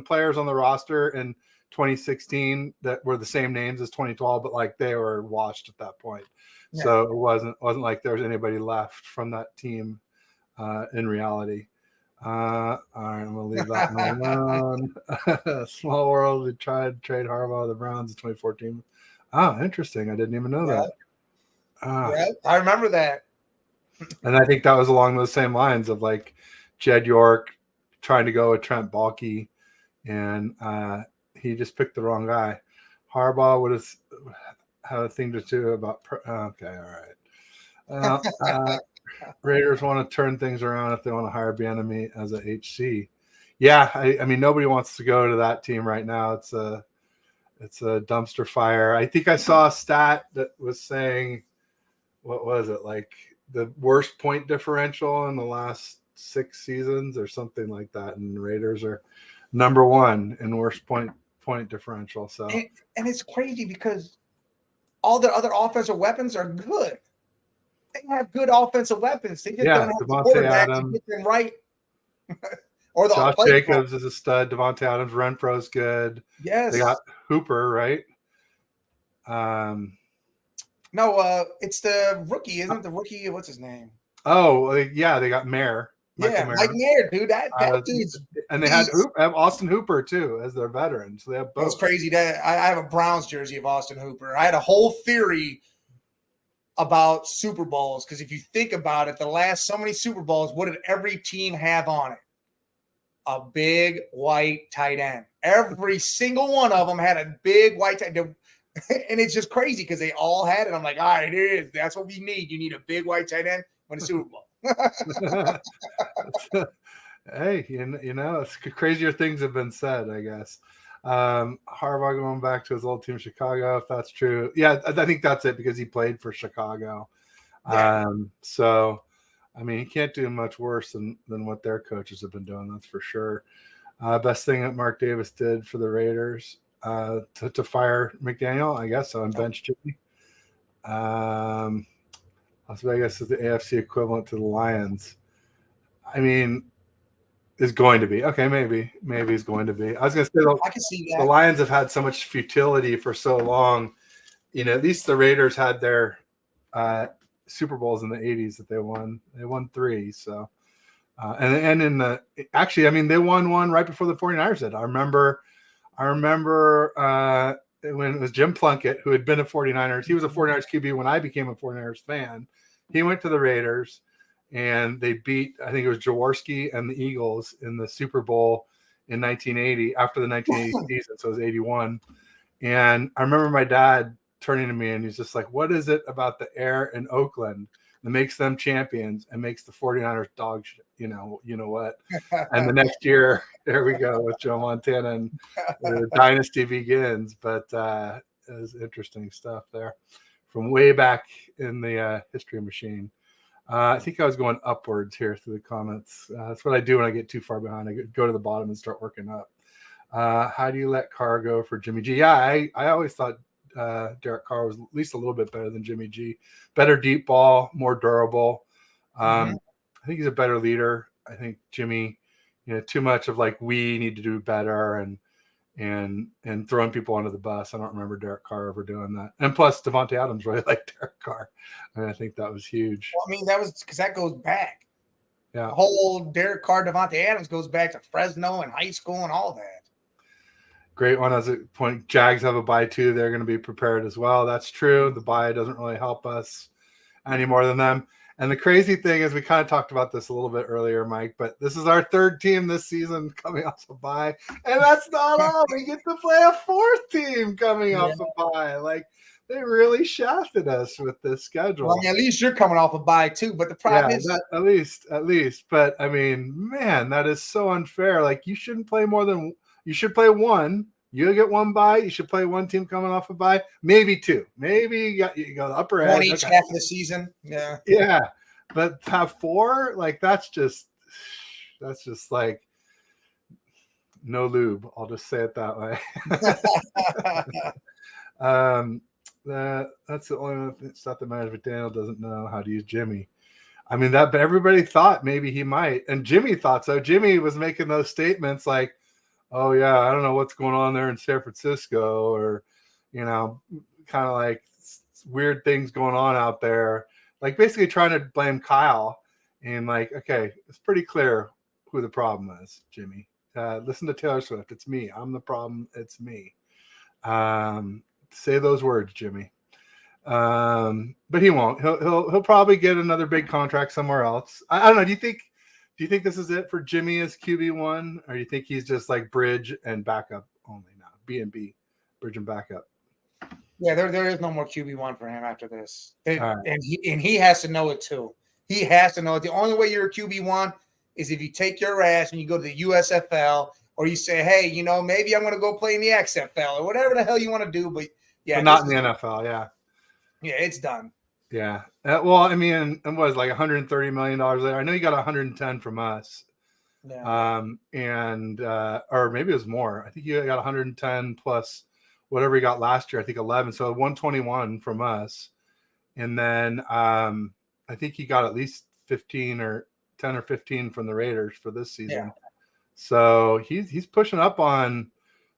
players on the roster in 2016 that were the same names as 2012, but like they were washed at that point. Yeah. So it wasn't like there was anybody left from that team in reality. All right, I'm gonna leave that one alone. Small world. We tried to trade Harbaugh to the Browns in 2014. Oh, interesting. I didn't even know that. Yeah, I remember that. And I think that was along those same lines of like Jed York trying to go with Trent Baalke, and he just picked the wrong guy. Harbaugh would have a thing to do about. Okay, all right. Raiders want to turn things around if they want to hire Bieniemy as a HC. Yeah, I mean nobody wants to go to that team right now. It's a dumpster fire. I think I saw a stat that was saying, what was it, like the worst point differential in the last 6 seasons or something like that, and the Raiders are number 1 in worst point differential. So and it's crazy because all the other offensive weapons are good. They have good offensive weapons. They just don't have the quarterback to get them right. Or the Josh Jacobs is a stud. Devontae Adams, Renfro's good. Yes. They got Hooper, right? No, it's the rookie, isn't it? The rookie, what's his name? Oh, yeah, they got Mayer. Mike Mayer, dude. That dude's and they had Austin Hooper too as their veteran. So they have both. It's crazy that I have a Browns jersey of Austin Hooper. I had a whole theory about Super Bowls, because if you think about it, the last so many Super Bowls, what did every team have on it? A big white tight end. Every single one of them had a big white tight end. And it's just crazy because they all had it. I'm like, all right, it is. That's what we need. You need a big white tight end win a Super Bowl. Hey, it's crazier things have been said, I guess. Harbaugh going back to his old team, Chicago, if that's true. Yeah, I think that's it because he played for Chicago. Yeah. So, I mean, he can't do much worse than what their coaches have been doing, that's for sure. Best thing that Mark Davis did for the Raiders to fire McDaniel, I guess, on bench Jimmy. Las Vegas is the AFC equivalent to the Lions. I mean, is going to be. Okay, maybe he's going to be. I was going to say, I can see that. The Lions have had so much futility for so long. At least the Raiders had their Super Bowls in the 80s that they won. They won 3. So, and in the, actually, I mean, they won one right before the 49ers did. I remember when it was Jim Plunkett, who had been a 49ers. He was a 49ers QB when I became a 49ers fan. He went to the Raiders, and they beat, I think it was Jaworski and the Eagles in the Super Bowl in 1980, after the 1980 season. So it was 81. And I remember my dad turning to me, and he's just like, what is it about the air in Oakland that makes them champions and makes the 49ers dog shit? You know what? And the next year, there we go with Joe Montana, and the dynasty begins. But it was interesting stuff there from way back in the history machine. I think I was going upwards here through the comments. That's what I do when I get too far behind. I go to the bottom and start working up. How do you let Carr go for Jimmy G? Yeah, I always thought Derek Carr was at least a little bit better than Jimmy G. Better deep ball, more durable. I think he's a better leader. I think Jimmy, too much of like, we need to do better and throwing people under the bus. I don't remember Derek Carr ever doing that. And plus, Devontae Adams really liked Derek Carr. I think that was huge. Well, I mean, that was because that goes back. Yeah. The whole Derek Carr, Devontae Adams goes back to Fresno and high school and all that. Great one as a point. Jags have a bye too. They're going to be prepared as well. That's true. The bye doesn't really help us any more than them. And the crazy thing is, we kind of talked about this a little bit earlier, Mike, but this is our third team this season coming off a bye. And that's not all. We get to play a fourth team coming off a bye. Like, they really shafted us with this schedule. Well, I mean, at least you're coming off a bye too. But the problem is at least. But I mean, man, that is so unfair. Like, you shouldn't play more than you should play one. You get one bye. You should play one team coming off a bye, maybe two. Maybe you go the upper edge. One each half of the season. Yeah. Yeah, but have 4, like, that's just like no lube. I'll just say it that way. That's the only stuff that matters. But Daniel doesn't know how to use Jimmy. I mean, but everybody thought maybe he might, and Jimmy thought so. Jimmy was making those statements like, oh yeah, I don't know what's going on there in San Francisco, or, kind of like weird things going on out there. Like, basically trying to blame Kyle, and like, okay, it's pretty clear who the problem is, Jimmy. Listen to Taylor Swift. It's me. I'm the problem. It's me. Say those words, Jimmy. But he won't. He'll probably get another big contract somewhere else. I don't know. Do you think this is it for Jimmy as QB1, or do you think he's just like bridge and backup only now? B&B, bridge and backup. Yeah, there is no more QB1 for him after this. And he has to know it too. He has to know it. The only way you're a QB1 is if you take your ass and you go to the USFL, or you say, hey, maybe I'm going to go play in the XFL or whatever the hell you want to do. But yeah, but not in the NFL. Yeah. Yeah, it's done. Yeah. Well, I mean, it was like $130 million later. I know you got 110 from us. Yeah. Or maybe it was more. I think you got 110 plus whatever you got last year. I think 11. So 121 from us. And then I think he got at least 15 or 10 or 15 from the Raiders for this season. Yeah. So he's pushing up on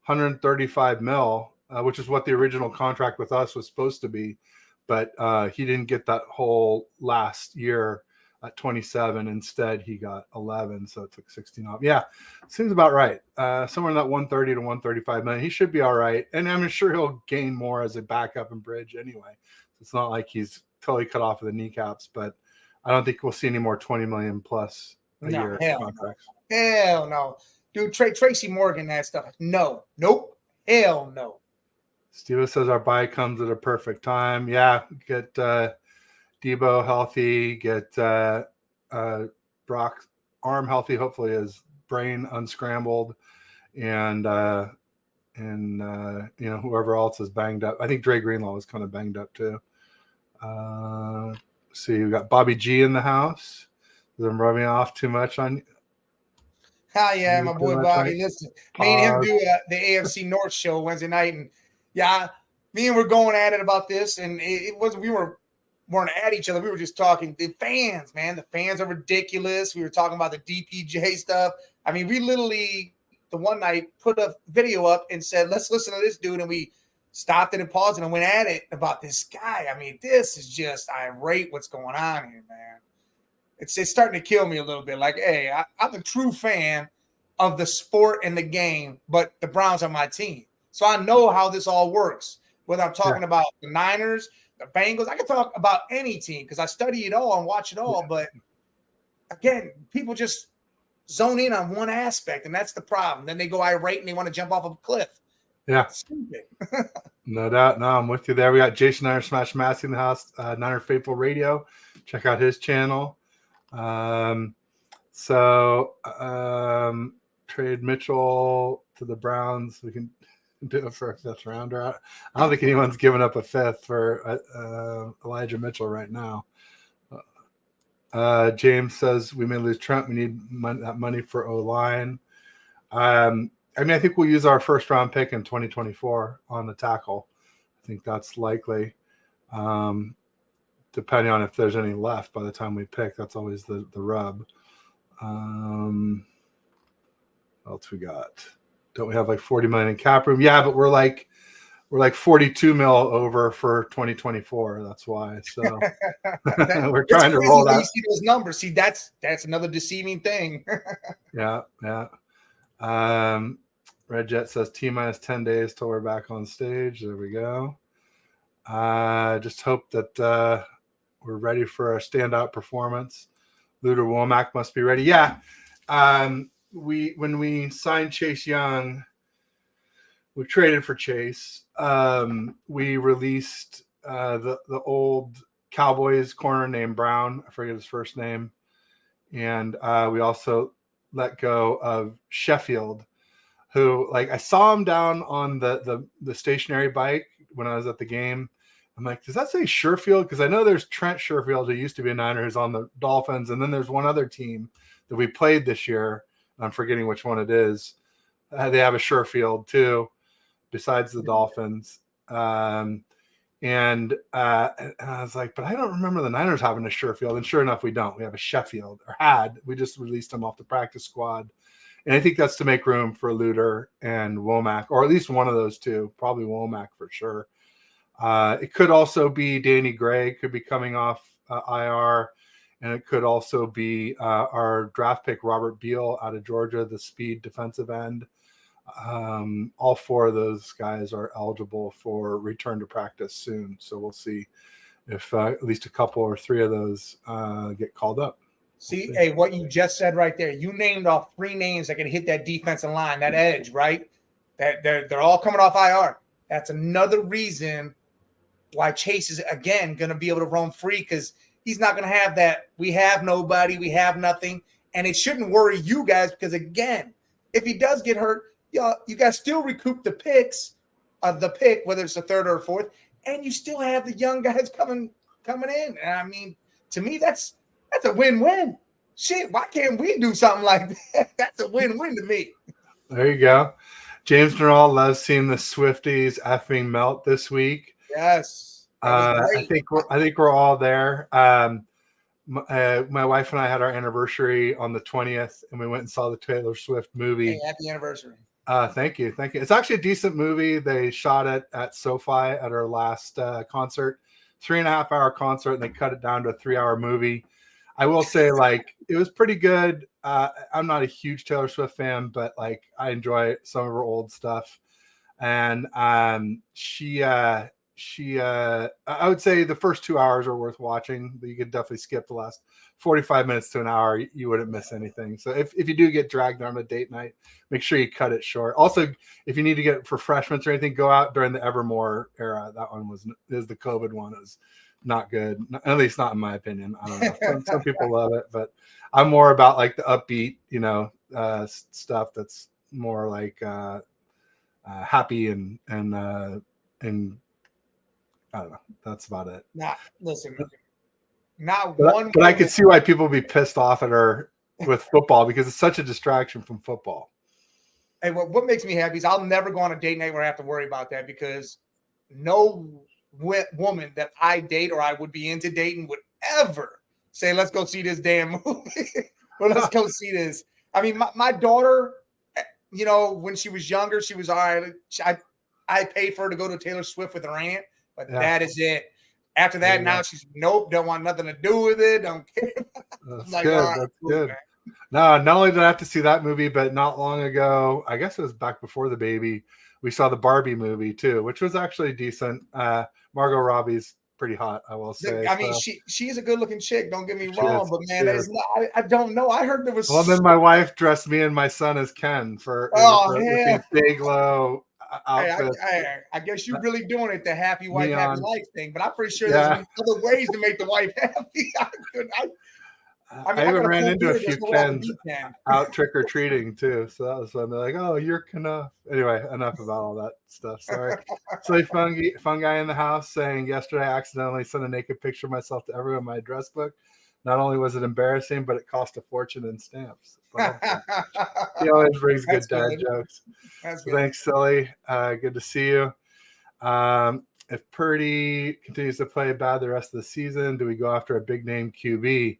135 mil, which is what the original contract with us was supposed to be. But he didn't get that whole last year at 27. Instead, he got 11, so it took 16 off. Yeah, seems about right. Somewhere in that 130 to 135 million. He should be all right. And I'm sure he'll gain more as a backup and bridge anyway. It's not like he's totally cut off of the kneecaps, but I don't think we'll see any more 20 million plus a year contracts. Hell no. Dude, Tracy Morgan, that stuff. No. Nope. Hell no. Steve says our bye comes at a perfect time. Yeah, get Debo healthy, get Brock's arm healthy, hopefully his brain unscrambled, and whoever else is banged up. I think Dre Greenlaw was kind of banged up too. See, we got Bobby G in the house. I'm rubbing off too much on you. Oh yeah, my boy Bobby. Listen, me and him do the AFC North show Wednesday night, and yeah, me and we're going at it about this, and it wasn't we weren't at each other. We were just talking. The fans, man, the fans are ridiculous. We were talking about the DPJ stuff. I mean, we literally the one night put a video up and said, "Let's listen to this dude," and we stopped it and paused it and went at it about this guy. I mean, this is just irate what's going on here, man. It's starting to kill me a little bit. Like, hey, I'm a true fan of the sport and the game, but the Browns are my team. So I know how this all works. Whether I'm talking about the Niners, the Bengals, I can talk about any team because I study it all and watch it all. But again, people just zone in on one aspect, and that's the problem. Then they go irate and they want to jump off of a cliff. Yeah. Stupid. No doubt. No, I'm with you there. We got Jason Niner Smash Massey in the house, Niner Faithful Radio. Check out his channel. Trade Mitchell to the Browns. We can do it for a fifth rounder. I don't think anyone's given up a fifth for Elijah Mitchell right now. James says we may lose Trent. We need that money for O-line. I think we'll use our first round pick in 2024 on the tackle. I think that's likely. Depending on if there's any left by the time we pick. That's always the rub. What else we got? Don't we have like 40 million in cap room? Yeah, but we're like 42 mil over for 2024. That's why. So we're trying to roll that. You see those numbers. See, that's another deceiving thing. Yeah. Red Jet says T-minus 10 days till we're back on stage. There we go. Just hope that we're ready for a standout performance. Luder Womack must be ready. Yeah. When we signed Chase Young, we traded for Chase. We released the old Cowboys corner named Brown. I forget his first name. And we also let go of Sheffield, who, like, I saw him down on the stationary bike when I was at the game. I'm like, does that say Sherfield? Because I know there's Trent Sherfield, who used to be a Niner, who's on the Dolphins. And then there's one other team that we played this year. I'm forgetting which one it is. They have a Sherfield too, besides the Dolphins. And I was like, but I don't remember the Niners having a Sherfield. And sure enough, we don't. We have a Sheffield, or had. We just released him off the practice squad. And I think that's to make room for Luder and Womack, or at least one of those two, probably Womack for sure. It could also be Danny Gray, could be coming off IR. And it could also be our draft pick, Robert Beal, out of Georgia, the speed defensive end. All four of those guys are eligible for return to practice soon. So we'll see if at least a couple or three of those get called up. See, hey, what you just said right there, you named off three names that can hit that defensive line, that edge, right? That they're all coming off IR. That's another reason why Chase is, again, going to be able to roam free, because he's not going to have that. We have nobody. We have nothing. And it shouldn't worry you guys because, again, if he does get hurt, you guys still recoup the picks of the pick, whether it's the third or fourth, and you still have the young guys coming in. And I mean, to me, that's a win-win. Shit, why can't we do something like that? That's a win-win to me. There you go. James Durrell loves seeing the Swifties effing melt this week. Yes. I think we're all there. My wife and I had our anniversary on the 20th, and we went and saw the Taylor Swift movie. Hey, happy anniversary. Thank you. It's actually a decent movie. They shot it at SoFi at our last concert, 3.5 hour concert, and they cut it down to a 3-hour movie. I will say, like, it was pretty good. I'm not a huge Taylor Swift fan, but like, I enjoy some of her old stuff. And I would say the first 2 hours are worth watching, but you could definitely skip the last 45 minutes to an hour. You wouldn't miss anything. So if you do get dragged on a date night, make sure you cut it short. Also, if you need to get refreshments or anything, go out during the Evermore era. That one is the COVID one. It was not good, at least not in my opinion. I don't know. Some people love it, but I'm more about like the upbeat, stuff that's more like happy and I don't know. That's about it. But I could see why people would be pissed off at her with football, because it's such a distraction from football. Hey, what makes me happy is I'll never go on a date night where I have to worry about that, because no woman that I date or I would be into dating would ever say, let's go see this damn movie or let's go see this. I mean, my daughter, when she was younger, she was all right. I paid for her to go to Taylor Swift with her aunt, but Yeah. that is it. After that, now she's nope, don't want nothing to do with it. Don't care. That's like, good. right, That's cool, good. Man. No, not only did I have to see that movie, but not long ago, I guess it was back before the baby, we saw the Barbie movie too, which was actually decent. Margot Robbie's pretty hot, I will say. I mean, she is a good looking chick. Don't get me wrong, but man, I don't know. I heard there was. Well, then my wife dressed me and my son as Ken with these big low outfits. I guess you're really doing it the happy wife, Neon. happy life thing. But I'm pretty sure there's other ways to make the wife happy. I even ran into a few Kens out trick-or-treating too. So that was fun. They're like, oh, you're Kena. Anyway, enough about all that stuff. Sorry. So fun guy in the house saying yesterday I accidentally sent a naked picture of myself to everyone in my address book. Not only was it embarrassing, but it cost a fortune in stamps. He always brings good dad jokes. So thanks, Silly. Good to see you. If Purdy continues to play bad the rest of the season, do we go after a big name QB?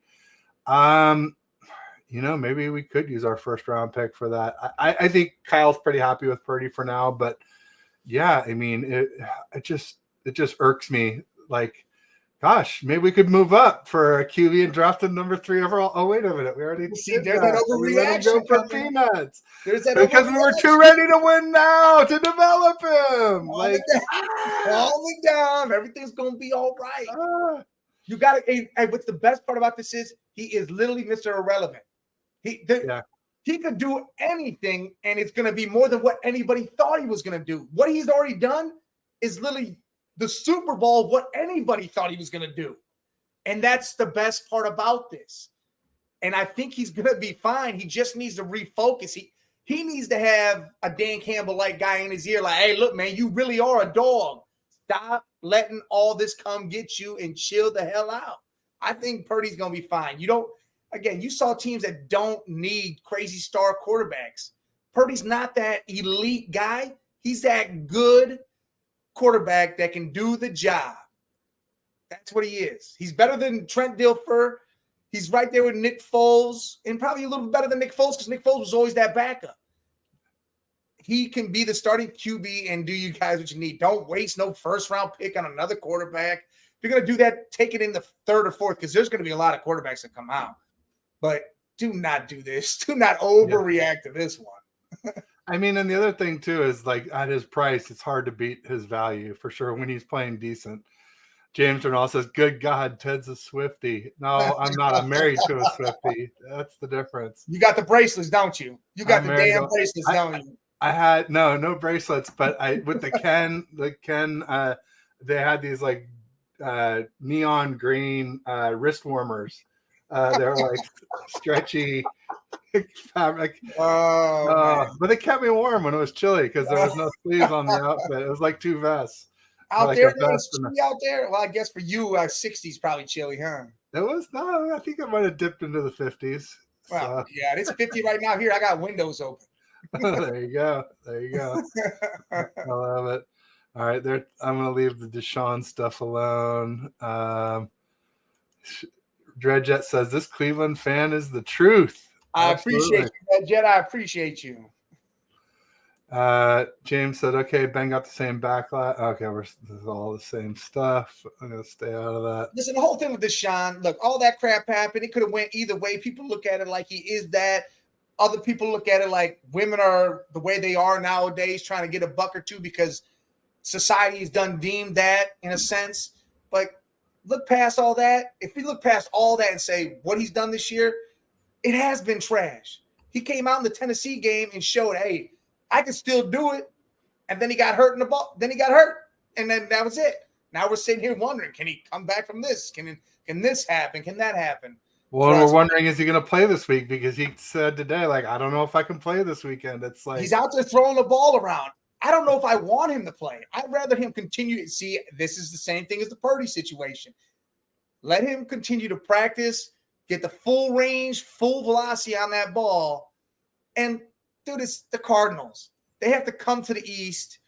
Maybe we could use our first round pick for that. I think Kyle's pretty happy with Purdy for now, but yeah, I mean, it just irks me. Like, gosh, maybe we could move up for a QB and draft a number 3 overall. Oh, wait a minute. We already see there's that overreaction for peanuts. There's that because we were too ready to win now to develop him. Calm it down. Everything's gonna be all right. You got to. Hey, what's the best part about this is he is literally Mr. Irrelevant. He could do anything, and it's going to be more than what anybody thought he was going to do. What he's already done is literally the Super Bowl of what anybody thought he was going to do. And that's the best part about this. And I think he's going to be fine. He just needs to refocus. He needs to have a Dan Campbell-like guy in his ear like, hey, look, man, you really are a dog. Stop letting all this come get you and chill the hell out. I think Purdy's going to be fine. You saw teams that don't need crazy star quarterbacks. Purdy's not that elite guy. He's that good quarterback that can do the job. That's what he is. He's better than Trent Dilfer. He's right there with Nick Foles, and probably a little better than Nick Foles because Nick Foles was always that backup. He can be the starting QB and do you guys what you need. Don't waste no first-round pick on another quarterback. If you're going to do that, take it in the 3rd or 4th because there's going to be a lot of quarterbacks that come out. But do not do this. Do not overreact to this one. I mean, and the other thing, too, is like at his price, it's hard to beat his value for sure when he's playing decent. James Bernal says, good God, Ted's a Swiftie. No, I'm not. I'm married to a Swiftie. That's the difference. You got the bracelets, don't you? You got the damn bracelets, don't you? I had no bracelets, but with the Ken, they had these like neon green wrist warmers. They're like stretchy fabric. But they kept me warm when it was chilly because there was no sleeves on the outfit. It was like 2 vests. Out there, it's chilly out there. Well, I guess for you, 60s probably chilly, huh? It was no. I think it might have dipped into the 50s. Well, yeah, it's 50 right now. Here, I got windows open. There you go. I love it. All right, I'm going to leave the Deshaun stuff alone. Dreadjet says this Cleveland fan is the truth. I appreciate you, Dreadjet. I appreciate you. James said, okay, Ben got the same backlash. Okay, this is all the same stuff. I'm going to stay out of that. Listen, the whole thing with Deshaun, look, all that crap happened. It could have went either way. People look at it like he is that. Other people look at it like women are the way they are nowadays, trying to get a buck or two because society has done deemed that in a sense. But look past all that. If we look past all that and say what he's done this year, it has been trash. He came out in the Tennessee game and showed, hey, I can still do it. And then he got hurt in the ball. Then he got hurt. And then that was it. Now we're sitting here wondering, can he come back from this? Can this happen? Can that happen? Well, we're wondering, is he going to play this week? Because he said today, like, I don't know if I can play this weekend. It's like he's out there throwing the ball around. I don't know if I want him to play. I'd rather him continue to see. This is the same thing as the Purdy situation. Let him continue to practice, get the full range, full velocity on that ball. And, dude, it's the Cardinals. They have to come to the East.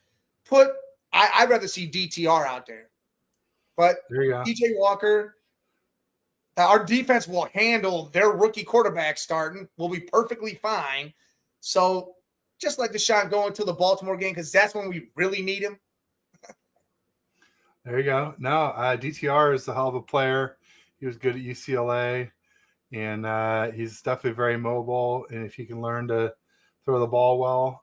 I'd rather see DTR out there. But there you go. DJ Walker, our defense will handle their rookie quarterback starting. We'll be perfectly fine. So just let Deshaun go into the Baltimore game because that's when we really need him. There you go. No, DTR is a hell of a player. He was good at UCLA, and he's definitely very mobile. And if he can learn to throw the ball well,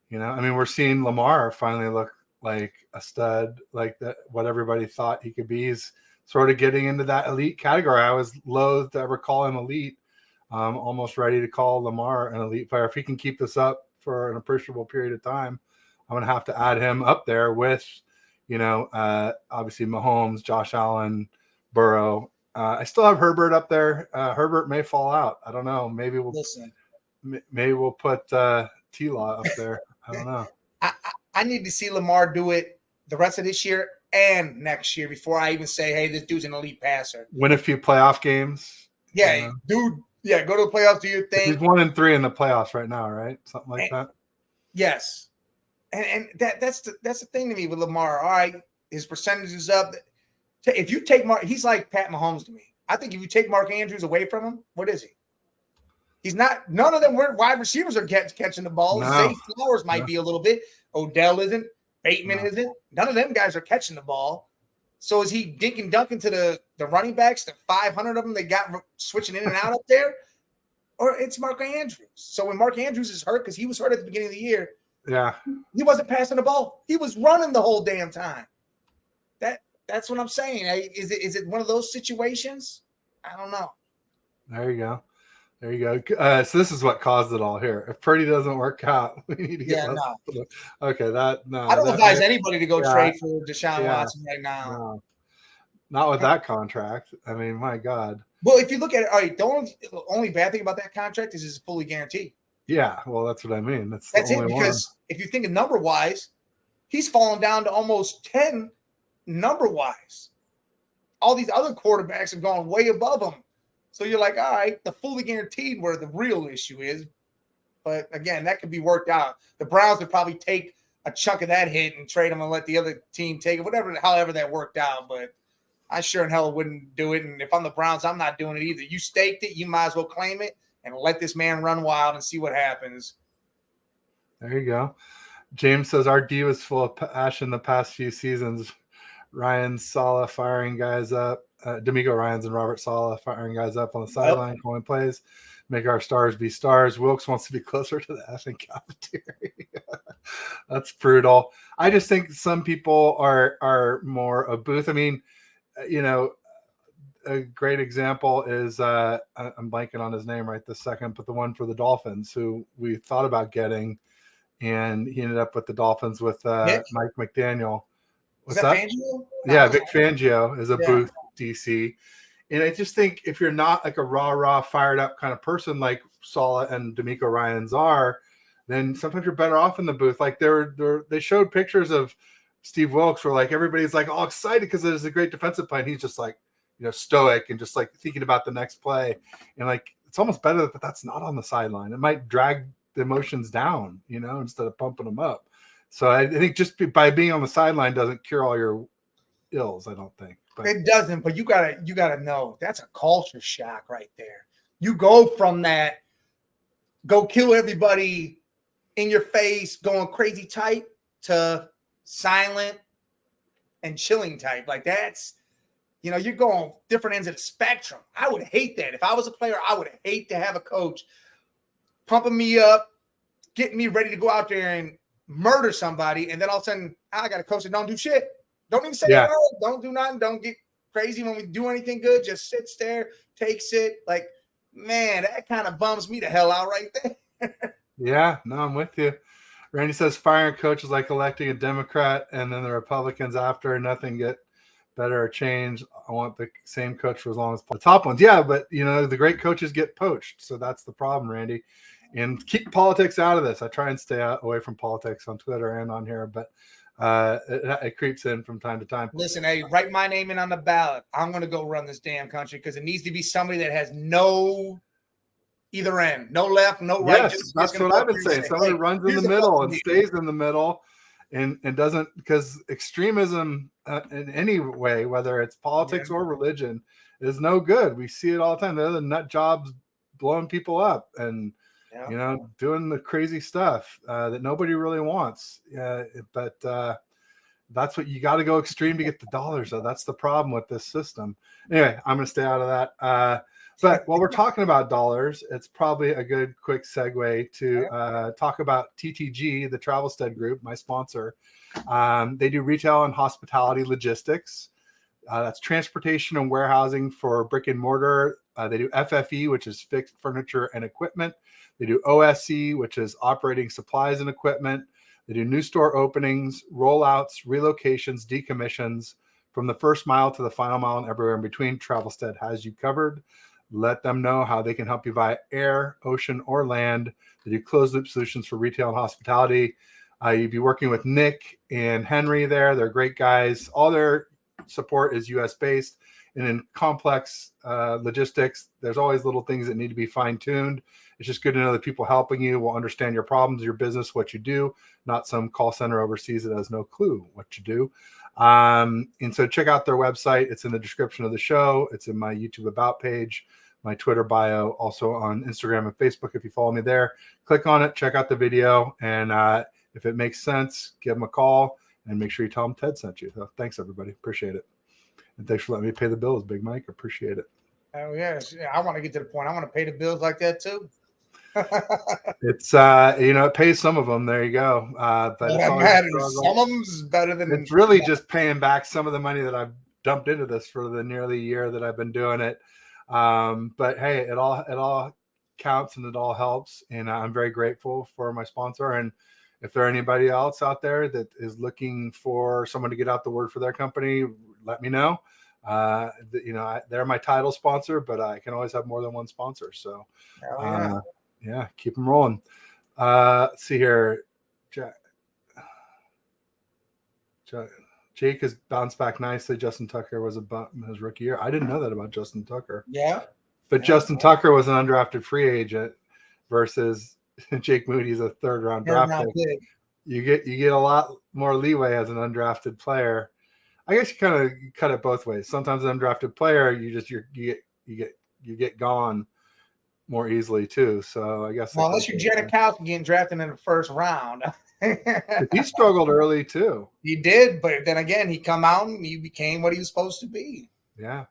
we're seeing Lamar finally look like a stud, like that. What everybody thought he could be. He's sort of getting into that elite category. I was loath to ever call him elite. Almost ready to call Lamar an elite player. If he can keep this up for an appreciable period of time, I'm going to have to add him up there with, obviously Mahomes, Josh Allen, Burrow. I still have Herbert up there. Herbert may fall out. I don't know. Maybe we'll put T-Law up there. I don't know. I need to see Lamar do it the rest of this year and next year before I even say, hey, this dude's an elite passer. Win a few playoff games. Yeah, dude. Yeah, go to the playoffs, do your thing. He's 1-3 in the playoffs right now, right? Something like that. Yes. And that's the thing to me with Lamar. All right, his percentage is up. If you take Mark, he's like Pat Mahomes to me. I think if you take Mark Andrews away from him, what is he? He's not. None of them wide receivers are catching the ball. No. Zay Flowers might be a little bit. Odell isn't. Bateman isn't. None of them guys are catching the ball. So is he dink and dunking to the running backs, the 500 of them they got switching in and out up there? Or it's Mark Andrews. So when Mark Andrews is hurt, because he was hurt at the beginning of the year, he wasn't passing the ball. He was running the whole damn time. That's what I'm saying. Is it one of those situations? I don't know. There you go. So this is what caused it all here. If Purdy doesn't work out, we need to get Okay, I don't advise anybody to go trade for Deshaun Watson right now. No. Not with that contract. I mean, my God. Well, if you look at it, all right, the only bad thing about that contract is it's fully guaranteed. Yeah, well, that's what I mean. That's it, because if you think of number-wise, he's fallen down to almost 10 number-wise. All these other quarterbacks have gone way above him. So you're like, all right, the fully guaranteed where the real issue is. But again, that could be worked out. The Browns would probably take a chunk of that hit and trade him and let the other team take it, however that worked out. But I sure in hell wouldn't do it. And if I'm the Browns, I'm not doing it either. You staked it, you might as well claim it and let this man run wild and see what happens. There you go. James says our D was full of passion the past few seasons. Ryan Saleh firing guys up. D'Amico Ryans and Robert Saleh firing guys up on the sideline, calling plays, make our stars be stars. Wilkes wants to be closer to the effing cafeteria. That's brutal. I just think some people are more a booth. I mean, a great example is I'm blanking on his name right this second, but the one for the Dolphins who we thought about getting, and he ended up with the Dolphins with Mike McDaniel. Was that Fangio? Yeah, Vic Fangio is a booth DC. And I just think if you're not like a rah, fired up kind of person like Saleh and D'Amico Ryans are, then sometimes you're better off in the booth. Like they showed pictures of Steve Wilkes where like everybody's like all excited because there's a great defensive play. And he's just like, stoic and just like thinking about the next play. And like, it's almost better that that's not on the sideline. It might drag the emotions down, instead of pumping them up. So I think just by being on the sideline doesn't cure all your ills, I don't think. But it doesn't, but you gotta know that's a culture shock right there. You go from that, go kill everybody in your face, going crazy type to silent and chilling type. Like that's, you're going different ends of the spectrum. I would hate that. If I was a player, I would hate to have a coach pumping me up, getting me ready to go out there and murder somebody, and then all of a sudden I got a coach that don't do shit. Don't even say don't do nothing. Don't get crazy when we do anything good. Just sits there, takes it. Like, man, that kind of bums me the hell out right there. Yeah, no, I'm with you. Randy says firing coach is like electing a Democrat and then the Republicans after, nothing get better or change. I want the same coach for as long as the top ones. Yeah, but the great coaches get poached. So that's the problem, Randy. And keep politics out of this. I try and stay away from politics on Twitter and on here, but it creeps in from time to time. Listen, hey, write my name in on the ballot. I'm going to go run this damn country because it needs to be somebody that has no either end, no left, no right. Yes, that's what I've been saying. Somebody runs in the middle and stays in the middle and doesn't, because extremism in any way, whether it's politics or religion, is no good. We see it all the time. They're the nut jobs blowing people up. And doing the crazy stuff that nobody really wants. But that's what you got to go extreme to get the dollars. So that's the problem with this system. Anyway, I'm going to stay out of that. But while we're talking about dollars, it's probably a good quick segue to talk about TTG, the Travelstead Group, my sponsor. They do retail and hospitality logistics. That's transportation and warehousing for brick and mortar. They do FFE, which is fixed furniture and equipment. They do OSC, which is operating supplies and equipment. They do new store openings, rollouts, relocations, decommissions. From the first mile to the final mile and everywhere in between, Travelstead has you covered. Let them know how they can help you via air, ocean, or land. They do closed loop solutions for retail and hospitality. You'd be working with Nick and Henry there. They're great guys. All their support is US based. And in complex logistics, there's always little things that need to be fine-tuned. It's just good to know that people helping you will understand your problems, your business, what you do, not some call center overseas that has no clue what you do. And so check out their website. It's in the description of the show. It's in my YouTube About page, my Twitter bio, also on Instagram and Facebook. If you follow me there, click on it, check out the video. And if it makes sense, give them a call and make sure you tell them Ted sent you. So thanks, everybody. Appreciate it. And thanks for letting me pay the bills, Big Mike. Appreciate it. Oh, yes. I want to get to the point. I want to pay the bills like that, too. It's it pays some of them. There you go. But it's matters. Some of them's better than it's really just paying back some of the money that I've dumped into this for the nearly year that I've been doing it. But hey, it all counts and it all helps, and I'm very grateful for my sponsor. And if there anybody else out there that is looking for someone to get out the word for their company, let me know. They're my title sponsor, but I can always have more than one sponsor. So yeah, keep them rolling. Let's see here. Jake has bounced back nicely. Justin Tucker was about his rookie year. I didn't know that about Justin Tucker. Yeah. But Justin Tucker was an undrafted free agent versus Jake Moody's a third round draft pick. You get a lot more leeway as an undrafted player. I guess you kind of cut it both ways. Sometimes an undrafted player, you get gone more easily too. So I guess unless you're Janikowski getting drafted in the first round. He struggled early too. He did, but then again, he come out and he became what he was supposed to be. Yeah.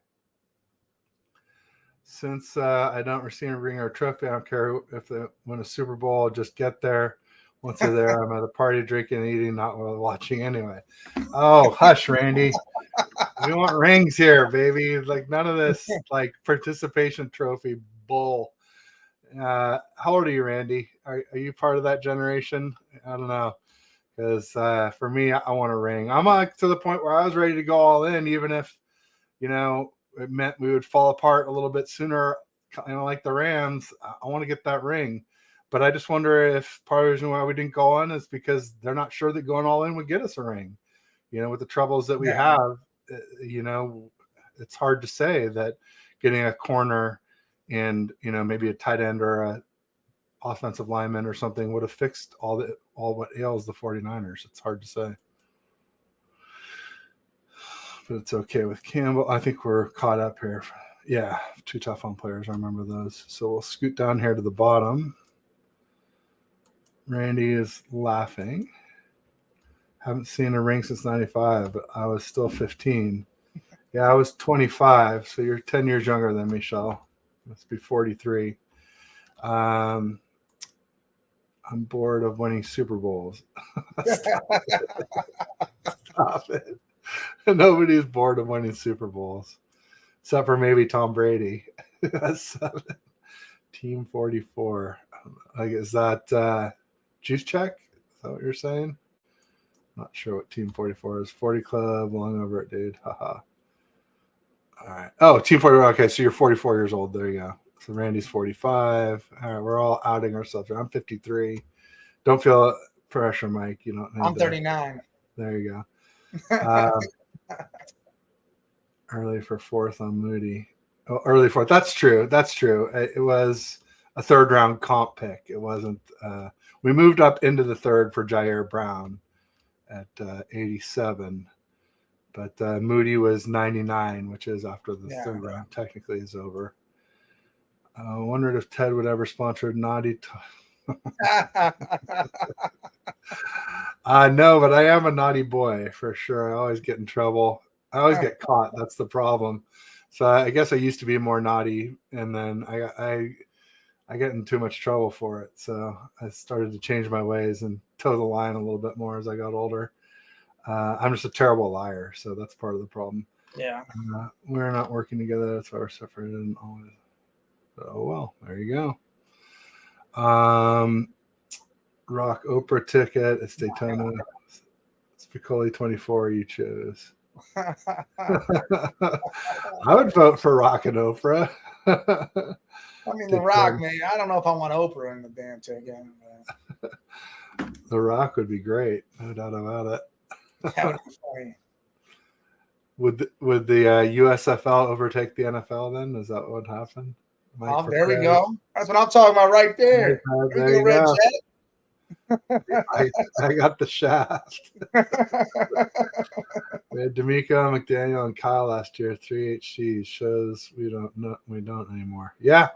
Since I don't receive a ring or a trophy, I don't care if they win a Super Bowl. I'll just get there. Once they're there, I'm at a party drinking and eating, not watching anyway. Oh, hush, Randy. We want rings here, baby. Like none of this like participation trophy bull. How old are you, Randy? Are you part of that generation? I don't know. Because for me, I want a ring. I'm like to the point where I was ready to go all in, even if, it meant we would fall apart a little bit sooner, like the Rams. I want to get that ring. But I just wonder if part of the reason why we didn't go on is because they're not sure that going all in would get us a ring. With the troubles that we have, it's hard to say that getting a corner and, maybe a tight end or a offensive lineman or something would have fixed all what ails the 49ers. It's hard to say. But it's okay with Campbell. I think we're caught up here. Yeah, 2 tough on players. I remember those. So we'll scoot down here to the bottom. Randy is laughing. Haven't seen a ring since 95, but I was still 15. Yeah, I was 25, so you're 10 years younger than me, Shell. Must be 43. I'm bored of winning Super Bowls. Stop it. Nobody's bored of winning Super Bowls, except for maybe Tom Brady. That's 7. Team 44. Like, is that Juice Check? Is that what you're saying? Not sure what Team 44 is. 40 Club, long over it, dude. Haha. All right. Oh, Team 44. Okay, so you're 44 years old. There you go. So Randy's 45. All right, we're all outing ourselves. I'm 53. Don't feel pressure, Mike. You don't. I'm 39. There you go. Early for 4th on Moody. Oh, early 4th. That's true. It was a 3rd round comp pick. It wasn't. We moved up into the 3rd for Jair Brown at 87, but Moody was 99, which is after the 3rd round technically is over. I wondered if Ted would ever sponsor Naughty. No, but I am a naughty boy for sure. I always get in trouble. I always get caught. That's the problem. So I guess I used to be more naughty, and then I get in too much trouble for it. So I started to change my ways and toe the line a little bit more as I got older. I'm just a terrible liar, so that's part of the problem. Yeah. We're not working together. That's why we're separated. And always. Oh well, there you go. Rock Oprah ticket. It's Daytona. Spicoli 24. You chose. I would vote for Rock and Oprah. I mean, The Rock, man. I don't know if I want Oprah in the damn ticket. The Rock would be great, no doubt about it. That would be funny. Would the USFL overtake the NFL then? Is that what happened? Oh, there we go. That's what I'm talking about right there. There you go. I got the shaft. We had D'Amico, McDaniel, and Kyle last year. 3 HCs shows we don't anymore. Yeah.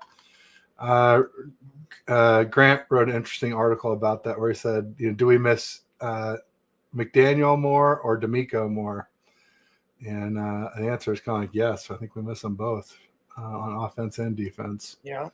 Grant wrote an interesting article about that where he said, do we miss McDaniel more or D'Amico more? And the answer is kind of like yes. I think we miss them both on offense and defense. Yeah.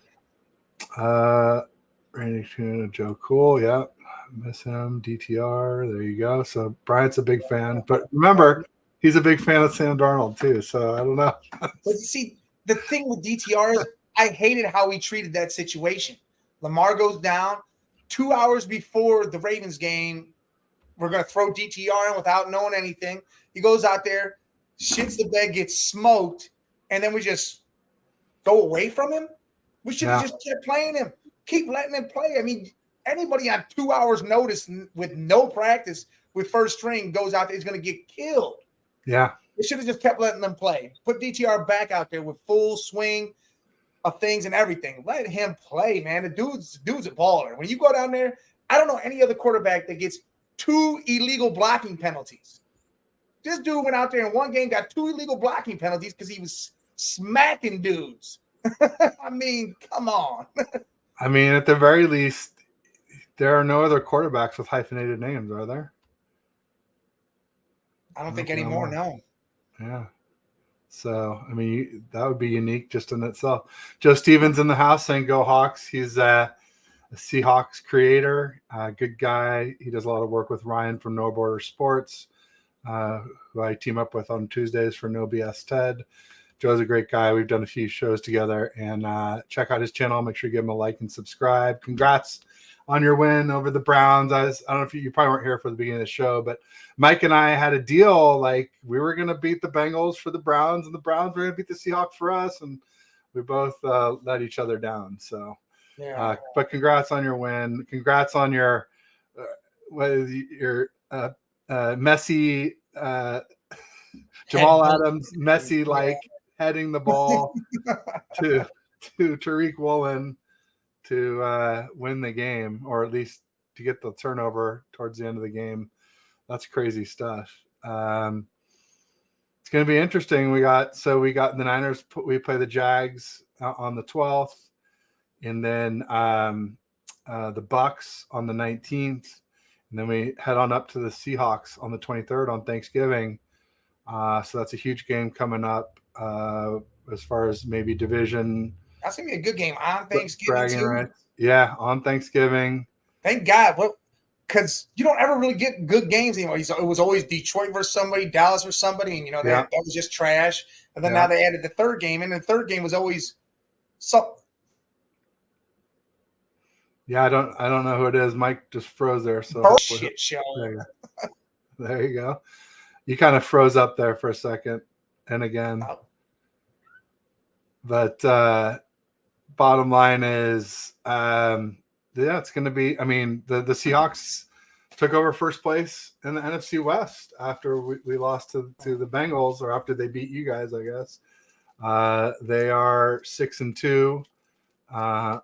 Randy Tuna, Joe Cool. Yeah. Miss him. DTR. There you go. So Bryant's a big fan. But remember, he's a big fan of Sam Darnold too. So I don't know. But see, the thing with DTR is I hated how he treated that situation. Lamar goes down 2 hours before the Ravens game. We're going to throw DTR in without knowing anything. He goes out there, shits the bed, gets smoked, and then we just go away from him. We should have just kept playing him. Keep letting him play. I mean, anybody on 2 hours notice with no practice with first string goes out there is going to get killed. Yeah. They should have just kept letting them play. Put DTR back out there with full swing of things and everything. Let him play, man. The dude's a baller. When you go down there, I don't know any other quarterback that gets 2 illegal blocking penalties. This dude went out there in one game, got 2 illegal blocking penalties because he was smacking dudes. I mean, come on. I mean, at the very least, there are no other quarterbacks with hyphenated names, are there? I don't think anymore, no. Yeah. So, I mean, that would be unique just in itself. Joe Stevens in the house saying go Hawks. He's a Seahawks creator, good guy. He does a lot of work with Ryan from No Border Sports, who I team up with on Tuesdays for No BS Ted. Joe's a great guy. We've done a few shows together, and check out his channel. Make sure you give him a like and subscribe. Congrats on your win over the Browns. I don't know if you probably weren't here for the beginning of the show, but Mike and I had a deal like we were going to beat the Bengals for the Browns, and the Browns were going to beat the Seahawks for us, and we both let each other down. So, but congrats on your win. Congrats on your messy Jamal Adams, messy like heading the ball to Tariq Woolen to win the game, or at least to get the turnover towards the end of the game. That's crazy stuff. It's going to be interesting. We got the Niners. We play the Jags on the 12th, and then the Bucks on the 19th, and then we head on up to the Seahawks on the 23rd on Thanksgiving. So that's a huge game coming up as far as maybe division. That's going to be a good game on Thanksgiving, too. Right? Yeah, on Thanksgiving. Thank God. Well, because you don't ever really get good games anymore. It was always Detroit versus somebody, Dallas versus somebody, and, that was just trash. And then now they added the third game, and the third game was always something. Yeah, I don't know who it is. Mike just froze there. So bullshit show. There you go. You kind of froze up there for a second and again. Oh. But bottom line is, it's going to be, I mean, the Seahawks took over first place in the NFC West after we lost to the Bengals, or after they beat you guys, I guess. They are 6-2,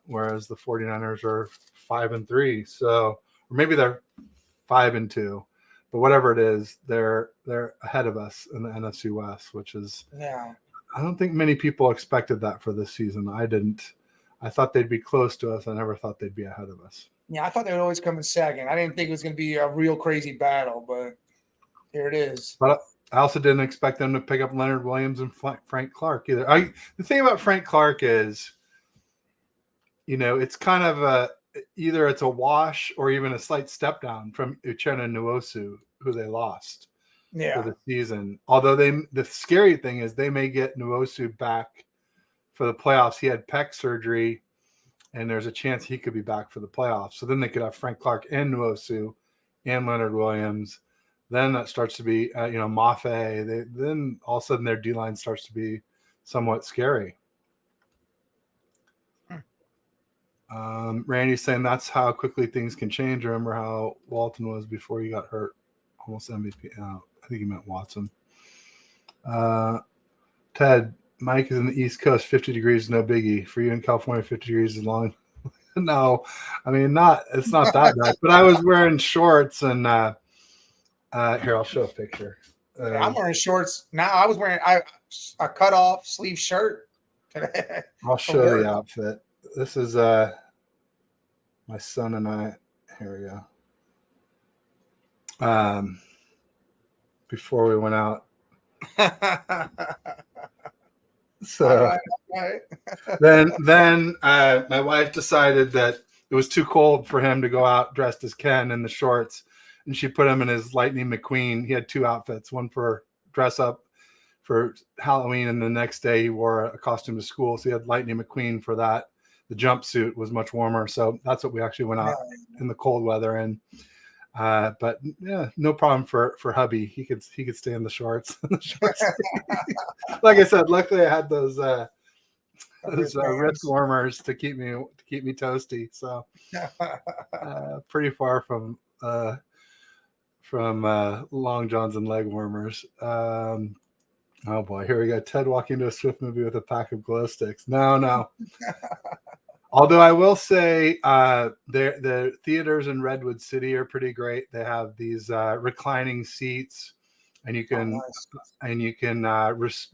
whereas the 49ers are 5-3. So, or maybe they're 5-2. But whatever it is, they're ahead of us in the NFC West, which is I don't think many people expected that for this season. I didn't. I thought they'd be close to us. I never thought they'd be ahead of us. Yeah, I thought they would always come in second. I didn't think it was going to be a real crazy battle, but here it is. But I also didn't expect them to pick up Leonard Williams and Frank Clark either. The thing about Frank Clark is, it's kind of either it's a wash or even a slight step down from Uchenna Nwosu, who they lost for the season. Although the scary thing is they may get Nwosu back for the playoffs. He had pec surgery, and there's a chance he could be back for the playoffs. So then they could have Frank Clark and Nwosu and Leonard Williams. Then that starts to be, Mafe. Then all of a sudden their D-line starts to be somewhat scary. Randy's saying that's how quickly things can change. Remember how Walton was before he got hurt? Almost MVP. I think he meant Watson. Ted, Mike is in the East Coast. 50 degrees is no biggie. For you in California, 50 degrees is long. No, I mean, it's not that bad. But I was wearing shorts and here, I'll show a picture. I'm wearing shorts now. I was wearing a cut off sleeve shirt. I'll show the outfit. This is my son and I. Here we go. Before we went out. So all right. then my wife decided that it was too cold for him to go out dressed as Ken in the shorts, and she put him in his Lightning McQueen. He had two outfits, one for dress up for Halloween, and the next day he wore a costume to school. So he had Lightning McQueen for that. The jumpsuit was much warmer, so that's what we actually went out in the cold weather in. But yeah, no problem for hubby. He could stay in the shorts. Like I said, luckily I had those wrist warmers to keep me toasty. So pretty far from long johns and leg warmers. Oh boy, here we go. Ted walking into a Swift movie with a pack of glow sticks. No. Although I will say the theaters in Redwood City are pretty great. They have these reclining seats, and you can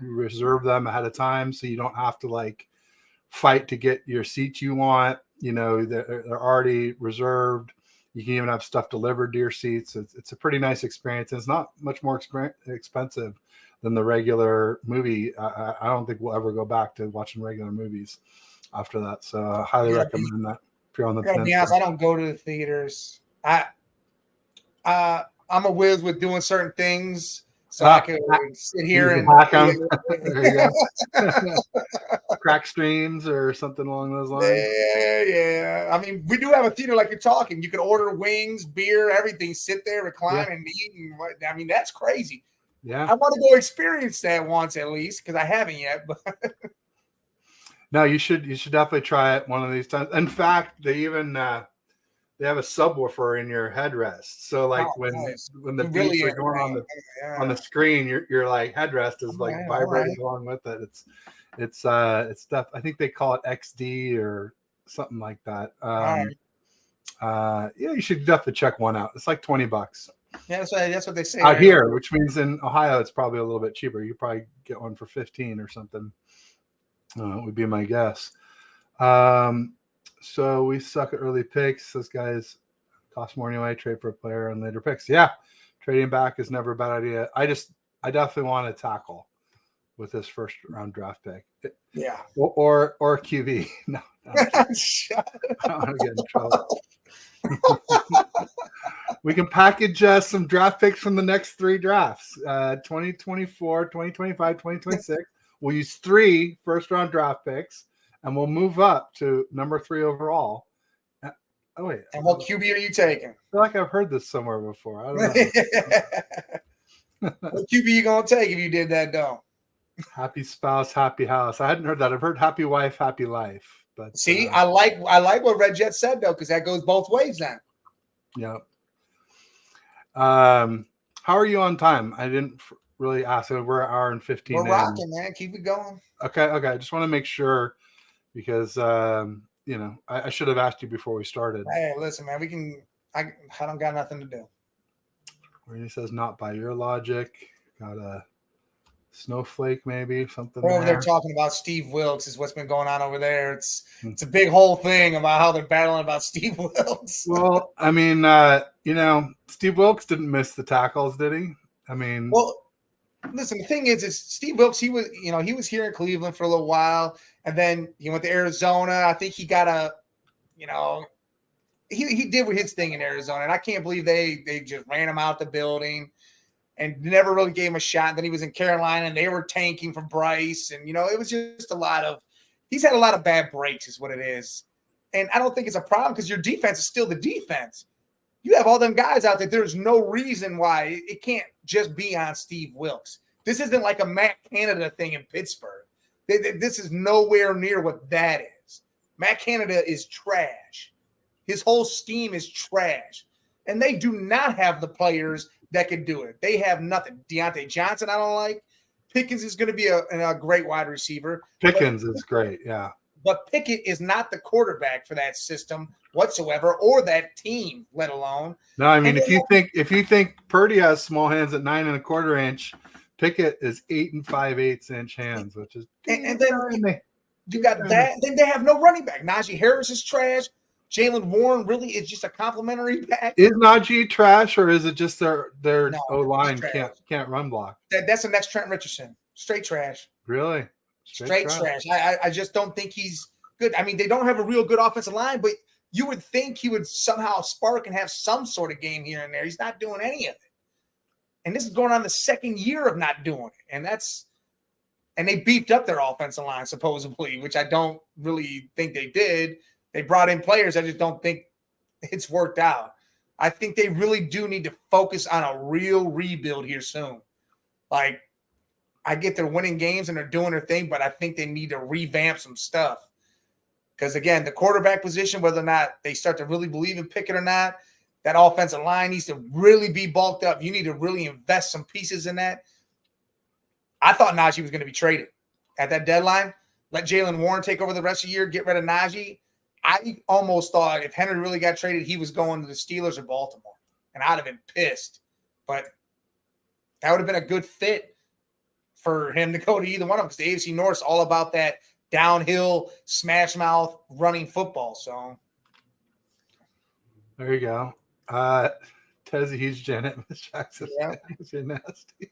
reserve them ahead of time, so you don't have to fight to get your seat you want. They're already reserved. You can even have stuff delivered to your seats. It's a pretty nice experience. It's not much more expensive than the regular movie. I don't think we'll ever go back to watching regular movies after that. So I highly recommend that if you're on the peninsula. Be honest, I don't go to the theaters. I'm a whiz with doing certain things, so I can sit here and there you go. Crack streams or something along those lines. Yeah. I mean, we do have a theater like you're talking. You can order wings, beer, everything, sit there, recline, and eat. And I mean, that's crazy. Yeah, I want to go experience that once at least because I haven't yet. But no, you should definitely try it one of these times. In fact, they even they have a subwoofer in your headrest. So when the beats are going on the screen, your headrest is vibrating along with it. It's stuff. I think they call it XD or something like that. Yeah, you should definitely check one out. It's like $20. Yeah, that's what they say out here, which means in Ohio it's probably a little bit cheaper. You probably get one for 15 or something. Would be my guess. So we suck at early picks. Those guys cost more anyway. Trade for a player and later picks. Yeah, trading back is never a bad idea. I definitely want to tackle with this first round draft pick. Yeah, or QB. No, I don't want to get in trouble. We can package some draft picks from the next three drafts, 2024, 2025, 2026. We'll use 3 first-round draft picks, and we'll move up to number 3 overall. Oh, wait. And what QB are you taking? I feel like I've heard this somewhere before. I don't know. What QB are you going to take if you did that, though? Happy spouse, happy house. I hadn't heard that. I've heard happy wife, happy life. But see, I like what Red Jet said, though, because that goes both ways then. Yeah. How are you on time? I didn't really ask. We're an hour and 15. We're rocking, man. Keep it going. Okay. I just want to make sure because I should have asked you before we started. Hey, listen, man. I don't got nothing to do. Where he says not by your logic. Gotta Snowflake, maybe something We're over there there. talking about Steve Wilkes is what's been going on over there. It's a big whole thing about how they're battling about Steve Wilkes. Well, I mean, Steve Wilkes didn't miss the tackles, did he? I mean, well, listen, the thing is Steve Wilkes, he was here in Cleveland for a little while, and then he went to Arizona. I think he got he did his thing in Arizona, and I can't believe they just ran him out the building and never really gave him a shot. And then he was in Carolina, and they were tanking for Bryce, and it was just he's had a lot of bad breaks, is what it is. And I don't think it's a problem because your defense is still the defense. You have all them guys out there. There's no reason why it can't just be on Steve Wilkes. This isn't like a Matt Canada thing in Pittsburgh. This is nowhere near what that is. Matt Canada is trash. His whole scheme is trash. And they do not have the players that can do it. They have nothing. Deontay Johnson, I don't like. Pickens is going to be a great wide receiver. Pickens is great, yeah. But Pickett is not the quarterback for that system whatsoever, or that team, let alone. No, I mean, if you think Purdy has small hands at 9 1/4 inch, Pickett is 8 5/8 inch hands, which is and then you got that. Then they have no running back. Najee Harris is trash. Jalen Warren really is just a complimentary back. Is Najee trash, or is it just their O-line can't run block? That's the next Trent Richardson. Straight trash. Really? Straight trash. I just don't think he's good. I mean, they don't have a real good offensive line, but you would think he would somehow spark and have some sort of game here and there. He's not doing any of it. And this is going on the second year of not doing it. And they beefed up their offensive line, supposedly, which I don't really think they did. They brought in players. I just don't think it's worked out. I think they really do need to focus on a real rebuild here soon. Like, I get they're winning games and they're doing their thing, but I think they need to revamp some stuff. Because, again, the quarterback position, whether or not they start to really believe in Pickett or not, that offensive line needs to really be bulked up. You need to really invest some pieces in that. I thought Najee was going to be traded at that deadline. Let Jalen Warren take over the rest of the year, get rid of Najee. I almost thought if Henry really got traded, he was going to the Steelers or Baltimore, and I'd have been pissed. But that would have been a good fit for him to go to either one of them, because the AFC North is all about that downhill, smash mouth, running football. So there you go. Ted's a huge Janet. Miss Jackson. Yeah. Nasty.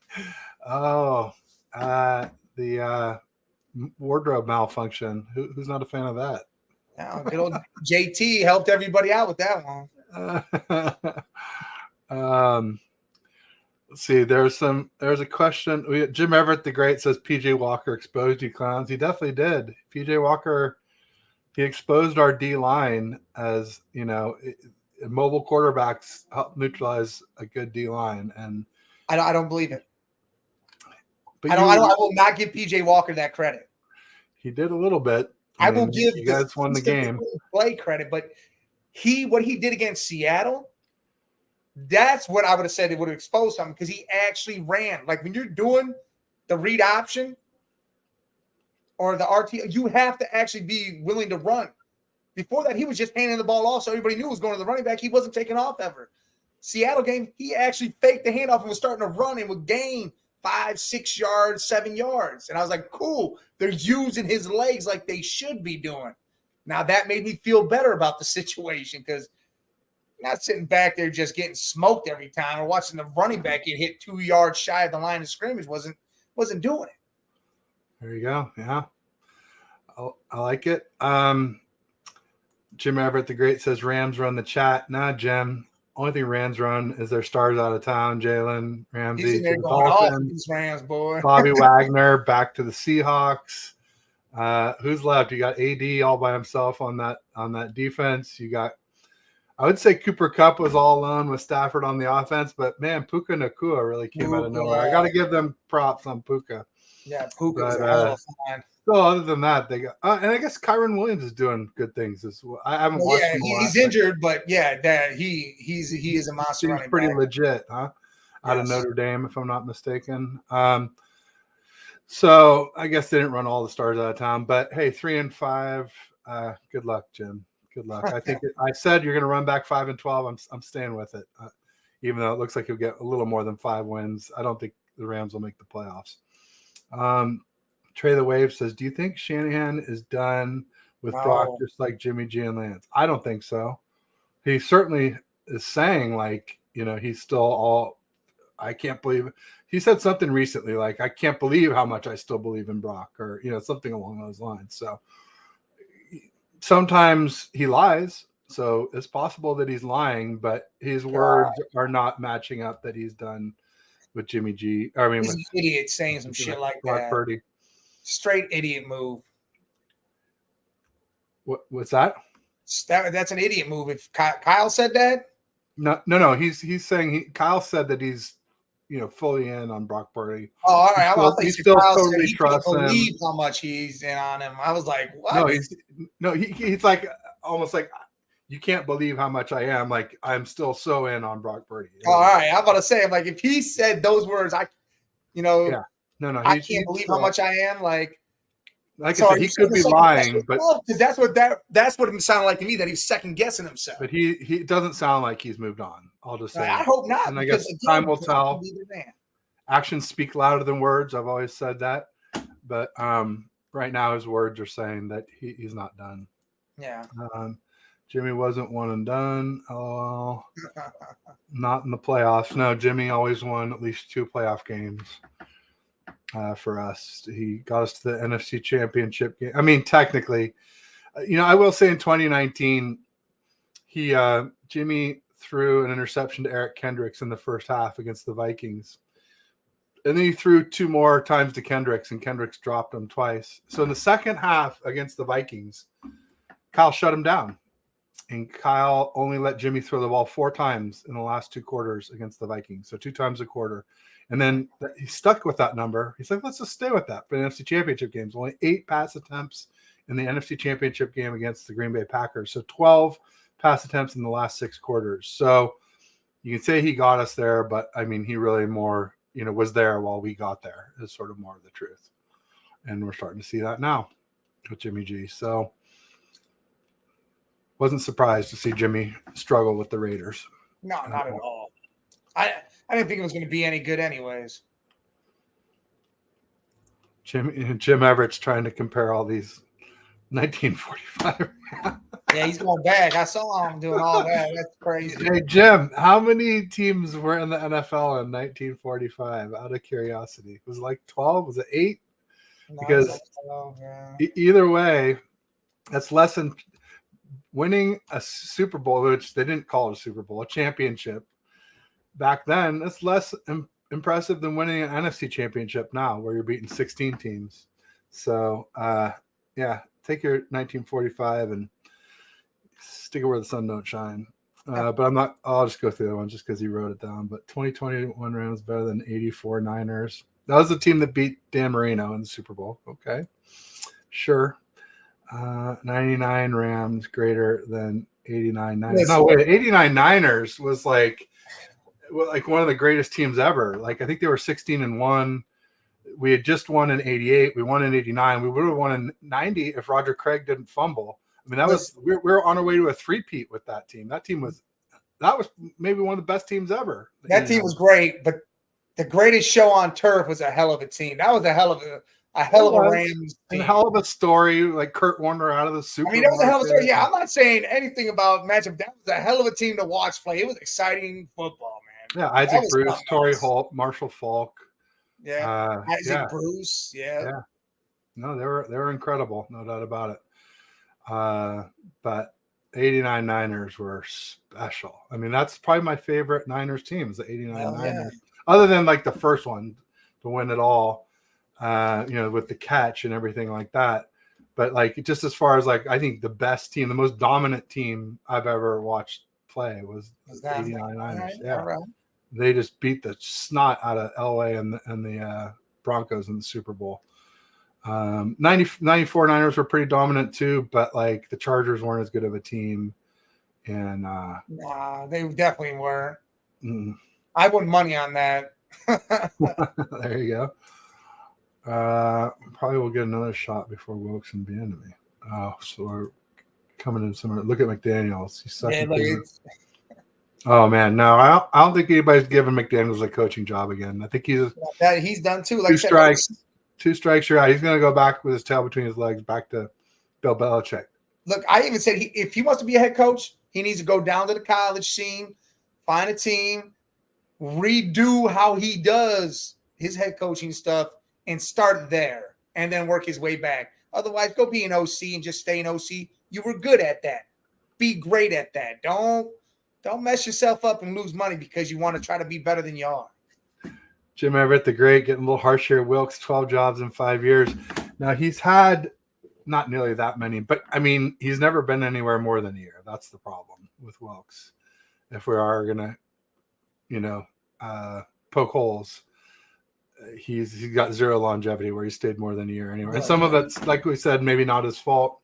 Oh, the wardrobe malfunction. Who's not a fan of that? Good old JT helped everybody out with that one. Let's see. There's a question. Jim Everett the Great says PJ Walker exposed you clowns. He definitely did. PJ Walker, he exposed our D line. As you know, mobile quarterbacks help neutralize a good D line, and I don't believe it. But I will not give PJ Walker that credit. He did a little bit. I will give you guys won the game. Play credit, but what he did against Seattle, that's what I would have said it would have exposed him, because he actually ran. Like, when you're doing the read option or the RT, you have to actually be willing to run. Before that, he was just handing the ball off, so everybody knew it was going to the running back. He wasn't taking off ever. Seattle game, he actually faked the handoff and was starting to run and would gain 5, 6 yards, 7 yards. And I was like, cool. They're using his legs like they should be doing. Now, that made me feel better about the situation, because not sitting back there just getting smoked every time, or watching the running back get hit 2 yards shy of the line of scrimmage wasn't doing it. There you go. Yeah. I like it. Jim Everett the Great says Rams run the chat. Nah, Jim. Only thing Rams run is their stars out of town. Jalen Ramsey. He's in there going off these Rams, boy. Bobby Wagner back to the Seahawks. Who's left? You got AD all by himself on that defense. You got, I would say Cooper Kupp was all alone with Stafford on the offense, but man, Puka Nacua really came out of nowhere. I got to give them props on Puka. Yeah, Puka. So other than that, they got, and I guess Kyron Williams is doing good things as well. I haven't watched him. He's injured, but yeah, he is a monster. He's pretty legit, huh? Out of Notre Dame, if I'm not mistaken. So I guess they didn't run all the stars out of town, but hey, 3-5. Good luck, Jim. Good luck. I think I said you're going to run back 5-12. I'm staying with it, even though it looks like you'll get a little more than 5 wins. I don't think the Rams will make the playoffs. Trey the Wave says, do you think Shanahan is done with Brock just like Jimmy G and Lance? I don't think so. He certainly is saying, like, he's still all, I can't believe it. He said something recently, like, I can't believe how much I still believe in Brock, or, something along those lines. So sometimes he lies. So it's possible that he's lying, but his words are not matching up that he's done with Jimmy G. I mean, he's an idiot saying some shit like Brock that. Purdy. Straight idiot move. What's that? That's an idiot move. If Kyle said that? No. He's saying Kyle said that he's fully in on Brock Purdy. Oh, all right. He still totally trusts him. Believe how much he's in on him. I was like, what? No, he's like almost like, you can't believe how much I am. Like, I'm still so in on Brock Purdy. Oh, all right. I'm about to say, like, if he said those words, I can't believe how much I am. Like I said, he could be lying, but that's what it sounded like to me, that he's second guessing himself. But he doesn't sound like he's moved on. I'll just say. I hope not. And I guess time will tell. Actions speak louder than words. I've always said that, but right now his words are saying that he's not done. Yeah. Jimmy wasn't one and done. Oh, not in the playoffs. No, Jimmy always won at least 2 playoff games for us. He got us to the NFC Championship game. I mean, technically, I will say in 2019, Jimmy threw an interception to Eric Kendricks in the first half against the Vikings. And then he threw 2 more times to Kendricks, and Kendricks dropped him twice. So in the second half against the Vikings, Kyle shut him down. And Kyle only let Jimmy throw the ball 4 times in the last 2 quarters against the Vikings. So 2 times a quarter. And then he stuck with that number. He's like, let's just stay with that for the NFC Championship games. Only 8 pass attempts in the NFC Championship game against the Green Bay Packers. So 12 pass attempts in the last 6 quarters. So you can say he got us there, but I mean, he really more, was there while we got there is sort of more of the truth. And we're starting to see that now with Jimmy G. So wasn't surprised to see Jimmy struggle with the Raiders. No, not at all. I didn't think it was going to be any good anyways. Jim Everett's trying to compare all these 1945. Yeah, he's going back. I saw him doing all that. That's crazy. Hey, Jim, how many teams were in the NFL in 1945? Out of curiosity. Was it like 12? Was it 8? No, because like 12, yeah. Either way, that's less than winning a Super Bowl, which they didn't call it a Super Bowl, a championship. Back then, that's less impressive than winning an NFC championship now, where you're beating 16 teams. So, take your 1945 and stick it where the sun don't shine. But I'll just go through that one just because he wrote it down. But 2021 Rams better than 84 Niners. That was the team that beat Dan Marino in the Super Bowl. Okay. Sure. 99 Rams greater than 89 Niners. No, wait, 89 Niners was like one of the greatest teams ever. Like, I think they were 16-1. We had just won in 88. We won in 89. We would have won in 90 if Roger Craig didn't fumble. I mean, we were on our way to a three-peat with that team. That was maybe one of the best teams ever. That team was great, but the greatest show on turf was a hell of a team. That was a hell of a Rams team. A hell of a story, like Kurt Warner out of the Super Bowl. I mean, that was a hell of a story. Yeah, I'm not saying anything about matchup. That was a hell of a team to watch play. It was exciting football, man. Yeah, Isaac Bruce, Torrey Holt, Marshall Falk. Yeah, Isaac Bruce. Yeah. No, they were incredible, no doubt about it. But 89 Niners were special. I mean, that's probably my favorite Niners team is the 89 Niners. Other than like the first one to win it all, with the catch and everything like that. But like, just as far as like, I think the best team, the most dominant team I've ever watched play was the 89 Niners. Yeah. Right. They just beat the snot out of LA and the Broncos in the Super Bowl. 94 Niners were pretty dominant too, but like the Chargers weren't as good of a team. And nah, they definitely weren't. I won money on that. There you go. Probably will get another shot before Wilkson be into me. Oh, so we're coming in somewhere. Look at McDaniels. He's such Oh man, no, I don't think anybody's giving McDaniels a coaching job again. I think he's done too. Like 2 strikes. 2 strikes, you're out. He's going to go back with his tail between his legs, back to Bill Belichick. Look, I even said if he wants to be a head coach, he needs to go down to the college scene, find a team, redo how he does his head coaching stuff, and start there, and then work his way back. Otherwise, go be an OC and just stay an OC. You were good at that. Be great at that. Don't mess yourself up and lose money because you want to try to be better than you are. Jim Everett the Great getting a little harsh here. Wilkes, 12 jobs in 5 years. Now, he's had not nearly that many, but, I mean, he's never been anywhere more than a year. That's the problem with Wilkes. If we are going to, poke holes, he's got 0 longevity where he stayed more than a year anyway. And some of it's, like we said, maybe not his fault.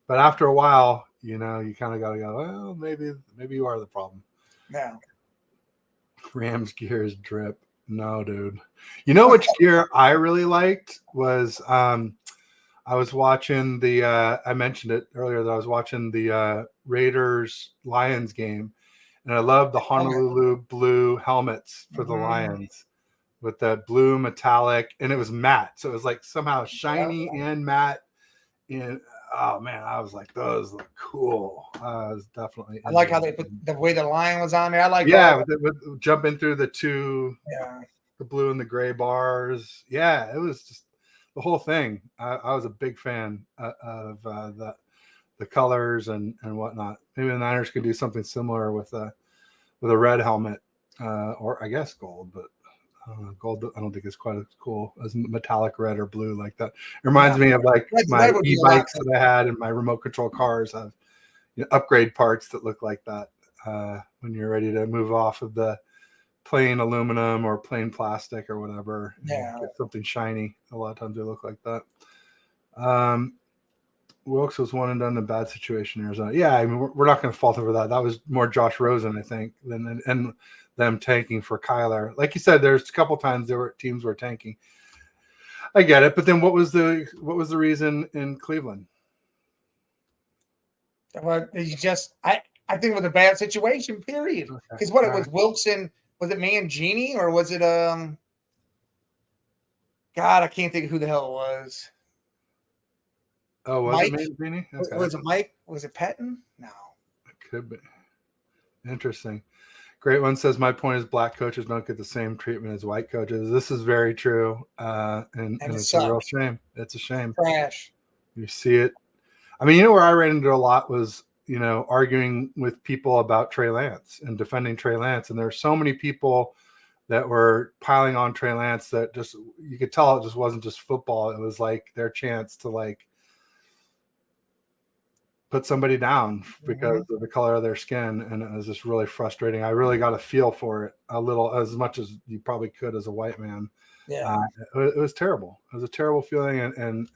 But after a while, you kind of got to go, well, maybe you are the problem. Yeah. Rams gears drip. No, dude. You know which gear I really liked was I was watching I mentioned it earlier that I was watching the Raiders-Lions game, and I love the Honolulu blue helmets for the Lions with that blue metallic, and it was matte. So it was like somehow shiny and matte. And oh man, I was like, those look cool. I was definitely. I like how they put the way the lion was on there. I like with jumping through the 2, the blue and the gray bars. Yeah, it was just the whole thing. I was a big fan of the colors and whatnot. Maybe the Niners could do something similar with a red helmet, or I guess gold, but. Gold, I don't think it's quite as cool as metallic red or blue like that. It reminds me of like my e-bikes that I had and my remote control cars have upgrade parts that look like that when you're ready to move off of the plain aluminum or plain plastic or whatever. Yeah, get something shiny. A lot of times they look like that. Wilkes was one and done in a bad situation in Arizona. Yeah, I mean, we're not going to fault over that. That was more Josh Rosen, I think, and them tanking for Kyler. Like you said, there's a couple times teams were tanking. I get it, but then what was the reason in Cleveland? Well, I think it was a bad situation. Period. Because it was Wilson. Was it Mangini or was it God? I can't think of who the hell it was. Oh, was Mike? it Mangini? Okay. Was it Mike? Was it Patton? No. It could be. Interesting. Great one says, my point is black coaches don't get the same treatment as white coaches. This is very true. And it's a real shame. It's a shame. Trash. You see it. I mean, where I ran into a lot was, arguing with people about Trey Lance and defending Trey Lance. And there are so many people that were piling on Trey Lance that just, you could tell it just wasn't just football. It was like their chance to put somebody down because of the color of their skin. And it was just really frustrating. I really got a feel for it a little, as much as you probably could as a white man. Yeah. It was terrible. It was a terrible feeling. And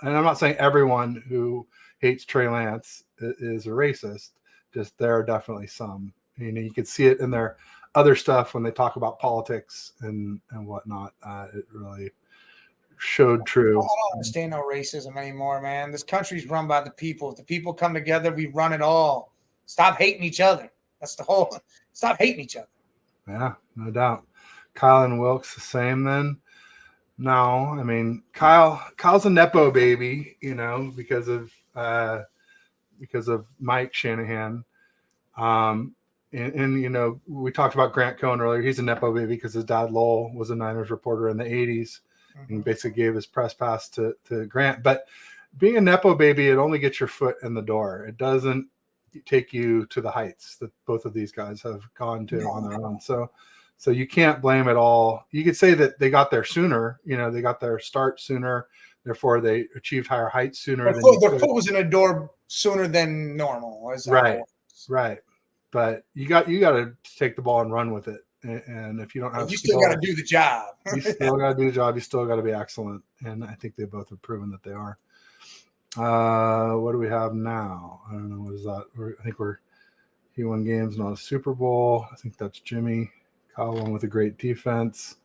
I'm not saying everyone who hates Trey Lance is a racist. Just there are definitely some. You could see it in their other stuff when they talk about politics and whatnot. It really showed true. I don't understand no racism anymore, man. This country's run by the people. If the people come together, we run it all. Stop hating each other. That's the whole. Stop hating each other. Yeah, no doubt. Kyle and Wilkes the same then? No, I mean Kyle's a nepo baby, because of Mike Shanahan. And we talked about Grant Cohn earlier. He's a nepo baby because his dad Lowell was a Niners reporter in the 80s. And basically gave his press pass to Grant. But being a nepo baby, it only gets your foot in the door. It doesn't take you to the heights that both of these guys have gone to on their own. So you can't blame it all. You could say that they got there sooner. They got their start sooner. Therefore, they achieved higher heights sooner. Their foot was in the door sooner than normal. Right. But you got to take the ball and run with it. And if you don't have, you still got to do the job. You still got to do the job. You still got to be excellent. And I think they both have proven that they are. What do we have now? I don't know. What is that? I think he won games, not a Super Bowl. I think that's Jimmy. Kyle won with a great defense.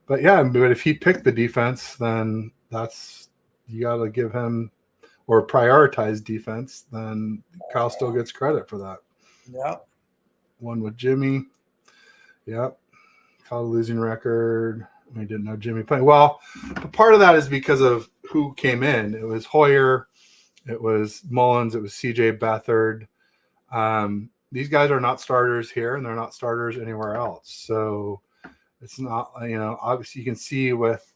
But yeah, but if he picked the defense, then you got to give him or prioritize defense. Then Kyle still gets credit for that. Yeah. One with Jimmy. Yep. Kyle losing record. We didn't know Jimmy playing. Well, but part of that is because of who came in. It was Hoyer, it was Mullins, it was CJ Beathard. These guys are not starters here, and they're not starters anywhere else. So it's not, obviously you can see with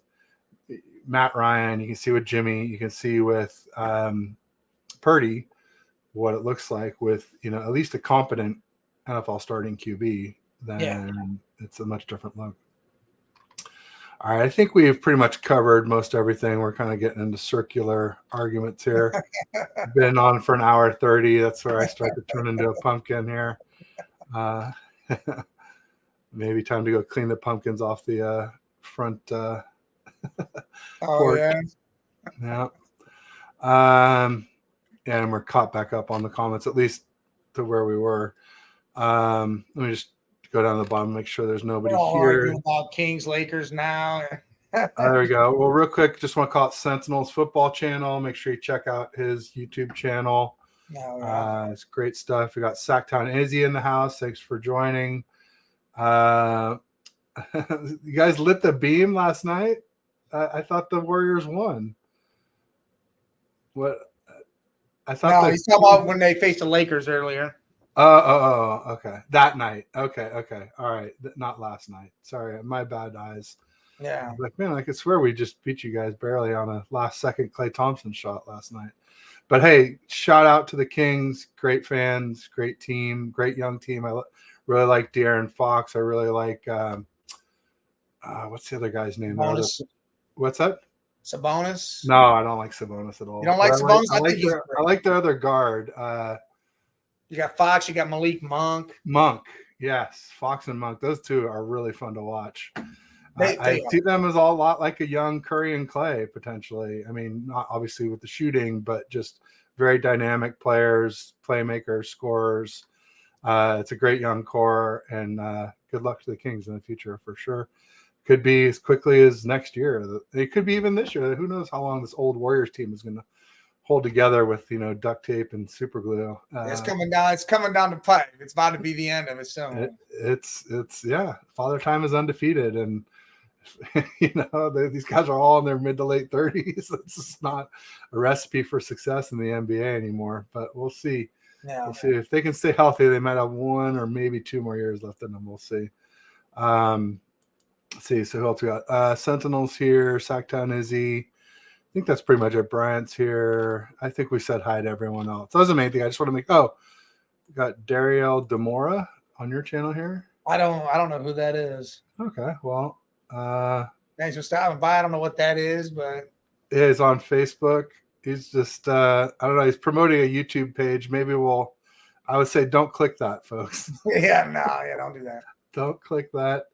Matt Ryan, you can see with Jimmy, you can see with Purdy what it looks like with, at least a competent NFL starting QB. Then it's a much different look. All right, I think we've pretty much covered most everything. We're kind of getting into circular arguments here. Been on for an hour 30. That's where I start to turn into a pumpkin here. Maybe time to go clean the pumpkins off the front porch. Yeah. And we're caught back up on the comments, at least to where we were. Let me just go down to the bottom, make sure there's nobody here. About Kings, Lakers now. There we go. Well, real quick, just want to call it Sentinels Football Channel. Make sure you check out his YouTube channel. It's great stuff. We got Sacktown Izzy in the house. Thanks for joining. You guys lit the beam last night. I thought the Warriors won. What? I thought he's talking about when they faced the Lakers earlier. Oh, okay. That night. Okay. All right. Not last night. Sorry, my bad eyes. Yeah. Like, man, I could swear we just beat you guys barely on a last-second Klay Thompson shot last night. But hey, shout out to the Kings. Great fans, great team, great young team. I really like De'Aaron Fox. I really like what's the other guy's name? What's that? Sabonis? No, I don't like Sabonis at all. You don't like Sabonis? I like the other guard. You got Fox. You got Malik Monk. Yes, Fox and Monk. Those two are really fun to watch. I see them as a lot like a young Curry and Clay, potentially. I mean, not obviously with the shooting, but just very dynamic players, playmakers, scorers. It's a great young core, and good luck to the Kings in the future for sure. Could be as quickly as next year. It could be even this year. Who knows how long this old Warriors team is going to hold together with duct tape and super glue. It's coming down. It's coming down the pipe. It's about to be the end of it soon. It's Father Time is undefeated, and these guys are all in their mid to late 30s. It's just not a recipe for success in the NBA anymore. But we'll see. Yeah, we'll see if they can stay healthy. They might have 1 or maybe 2 more years left in them. We'll see. Let's see. So who else we got? Sentinels here. Sacktown Izzy. I think that's pretty much it. Bryant's here. I think we said hi to everyone else. That was the main thing. I just want to make. We got Dariel Demora on your channel here. I don't know who that is. Okay. Well. Thanks for stopping by. I don't know what that is, but it's on Facebook. He's just I don't know. He's promoting a YouTube page. Maybe I would say don't click that, folks. Don't do that. Don't click that.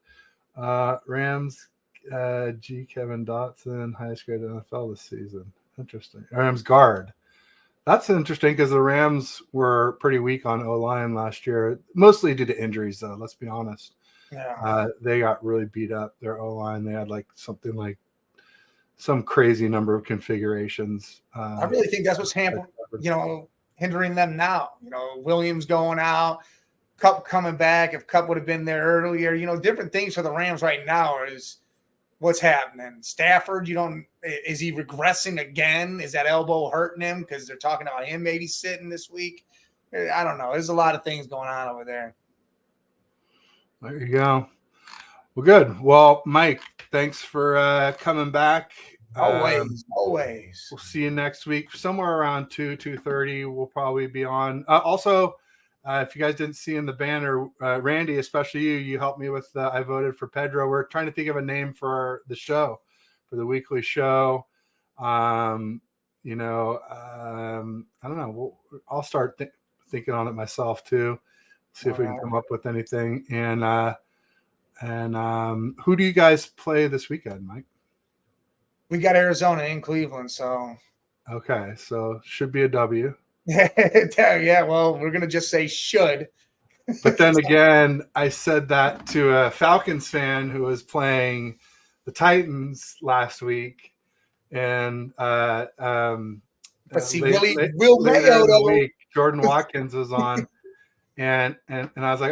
Rams Kevin Dotson, highest grade NFL this season. Interesting. Rams guard. That's interesting because the Rams were pretty weak on O-line last year, mostly due to injuries, though. Let's be honest. Yeah. They got really beat up. Their O-line, they had some crazy number of configurations. I really think that's what's hindering them now. Williams going out, Cup coming back. If Cup would have been there earlier, different things for the Rams right now is what's happening. Stafford, is he regressing again? Is that elbow hurting him? Because they're talking about him maybe sitting this week. I don't know. There's a lot of things going on over there. There you go. Well, good. Well, Mike, thanks for coming back. Always. We'll see you next week. Somewhere around 2:30 we'll probably be on. Also, if you guys didn't see in the banner, Randy, especially you helped me with I voted for Pedro. We're trying to think of a name for the show, for the weekly show. I don't know. I'll start thinking on it myself too. See if we can come up with anything. And who do you guys play this weekend, Mike? We got Arizona in Cleveland, so. Okay, so should be a W. Yeah, well, we're going to just say should. But then again, I said that to a Falcons fan who was playing the Titans last week. And but see, Will Mayo, Jordan Watkins was on. And I was like,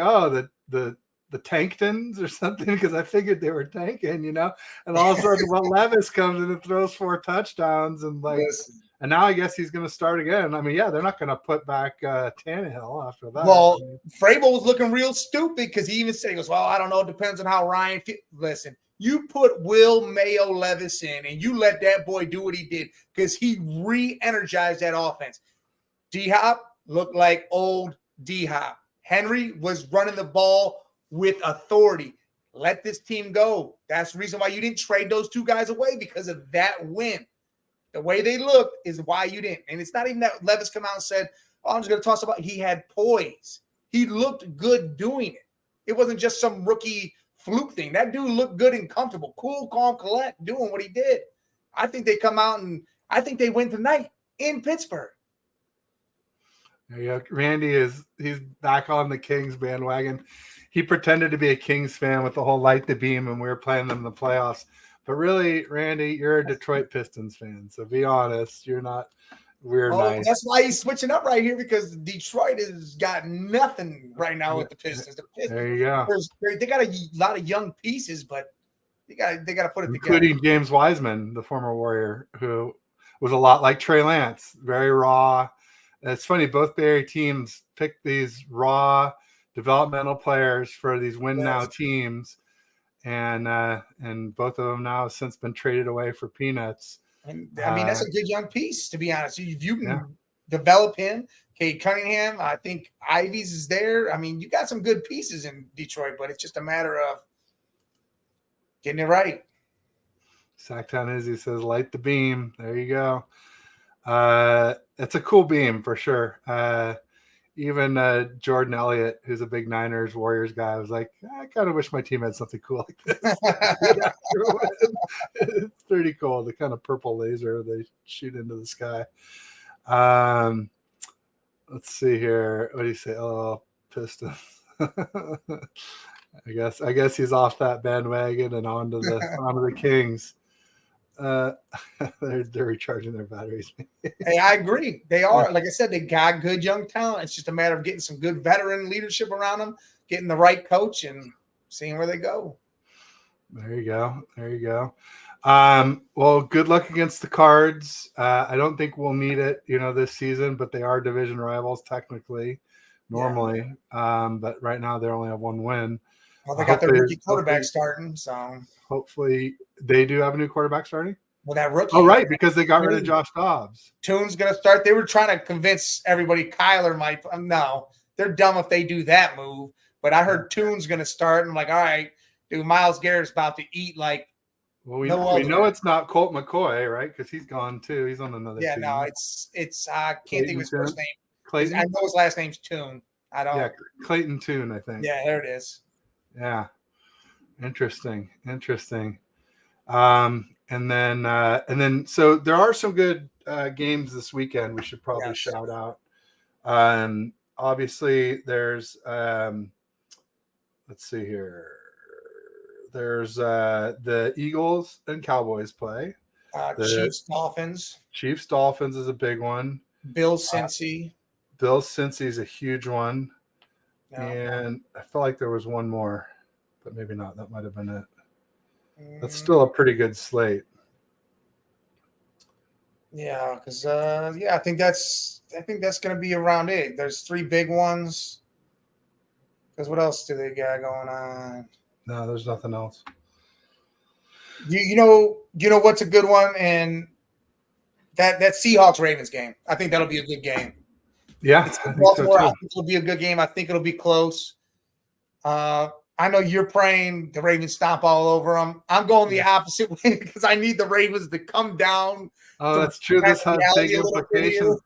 the the Tanktons or something because I figured they were tanking, and all of a sudden, Levis comes in and throws 4 touchdowns, and Listen. and now I guess he's going to start again. I mean, yeah, they're not going to put back Tannehill after that. Well, Vrabel was looking real stupid because he even said, he goes, well, I don't know. It depends on how Ryan listen, you put Will Mayo Levis in and you let that boy do what he did because he re-energized that offense. D-Hop looked like old D-Hop. Henry was running the ball with authority. Let this team go. That's the reason why you didn't trade those 2 guys away, because of that win. The way they looked is why you didn't. And it's not even that Levis come out and said, oh, I'm just going to toss about. He had poise. He looked good doing it. It wasn't just some rookie fluke thing. That dude looked good and comfortable, cool, calm, collect, doing what he did. I think they come out and I think they win tonight in Pittsburgh. There you go. Randy he's back on the Kings bandwagon. He pretended to be a Kings fan with the whole light the beam, and we were playing them in the playoffs. But really, Randy, you're a Detroit Pistons fan, so be honest. You're not. We're nice. That's why he's switching up right here, because Detroit has got nothing right now with the Pistons. There you go. They got a lot of young pieces, but they got to put it including together. James Wiseman, the former Warrior, who was a lot like Trey Lance, very raw. It's funny, both Bay Area teams picked these raw developmental players for these win now teams, and both of them now have since been traded away for peanuts. And I mean, that's a good young piece, to be honest. If you can develop him, Cade Cunningham, I think Ivy's is there. I mean, you got some good pieces in Detroit, but it's just a matter of getting it right. Sacktown Izzy says, light the beam. There you go. It's a cool beam for sure. Even Jordan Elliott, who's a big Niners Warriors guy, was like, I kind of wish my team had something cool like this. It's pretty cool. The kind of purple laser they shoot into the sky. Let's see here. What do you say? Oh, Pistons. I guess he's off that bandwagon and onto the Kings. They're recharging their batteries. Hey, I agree. They are. Like I said, they got good young talent. It's just a matter of getting some good veteran leadership around them, getting the right coach, and seeing where they go. There you go. Well, good luck against the Cards. I don't think we'll need it, this season, but they are division rivals technically, normally. Yeah. But right now they only have 1 win. Well, they got their rookie quarterback starting, so hopefully they do have a new quarterback starting. Well, that rookie. Oh, right, because they got rid of Josh Dobbs. Tune's going to start. They were trying to convince everybody Kyler might. No, they're dumb if they do that move. But I heard Tune's going to start. And I'm like, all right, dude, Myles Garrett's about to eat like. Well, we know it's not Colt McCoy, right? Because he's gone too. He's on another team. No, it's I can't think of his first name. Clayton. I know his last name's Tune. I don't. Yeah, Clayton Tune, I think. Yeah, there it is. Yeah, interesting. And then so there are some good games this weekend we should probably shout out. Obviously there's let's see here. There's the Eagles and Cowboys play. Chiefs Dolphins. Chiefs Dolphins is a big one. Bills Cincy. Bills Cincy is a huge one. No. And I felt like there was one more, but maybe not. That might have been it. That's still a pretty good slate. Yeah, because I think that's going to be around it. There's 3 big ones. Because what else do they got going on? No, there's nothing else. You know what's a good one, and that Seahawks Ravens game. I think that'll be a good game. Yeah, I think it'll be a good game. I think it'll be close. I know you're praying the Ravens stomp all over them. I'm going the opposite way because I need the Ravens to come down. Oh, that's true. This has big implications.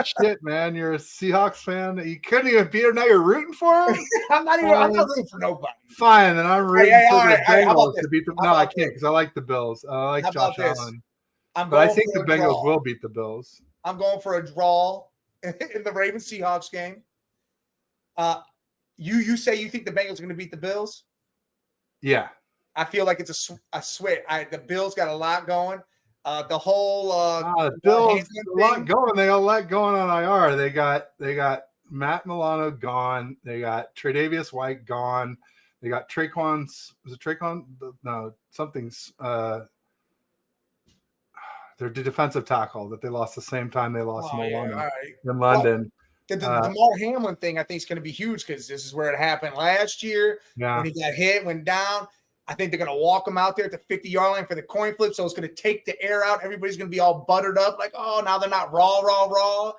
Shit, man. You're a Seahawks fan. You couldn't even beat them. Now you're rooting for them? I'm not rooting for nobody. Fine, then I'm rooting for the Bengals to beat them. No, I can't because I like the Bills. I like Josh Allen. But I think the Bengals will beat the Bills. I'm going for a draw in the Ravens-Seahawks game. You say you think the Bengals are going to beat the Bills? Yeah. I feel like it's a switch. The Bills got a lot going. The whole the Bills a lot going. They got a lot going on IR. They got Matt Milano gone. They got Tre'Davious White gone. They got Traquan's. Was it Traquan? No, something's. Their defensive tackle that they lost the same time they lost Maloney in London. Well, the Damar Hamlin thing, I think, is going to be huge because this is where it happened last year when he got hit, went down. I think they're going to walk him out there at the 50-yard line for the coin flip, so it's going to take the air out. Everybody's going to be all buttered up, like, oh, now they're not raw.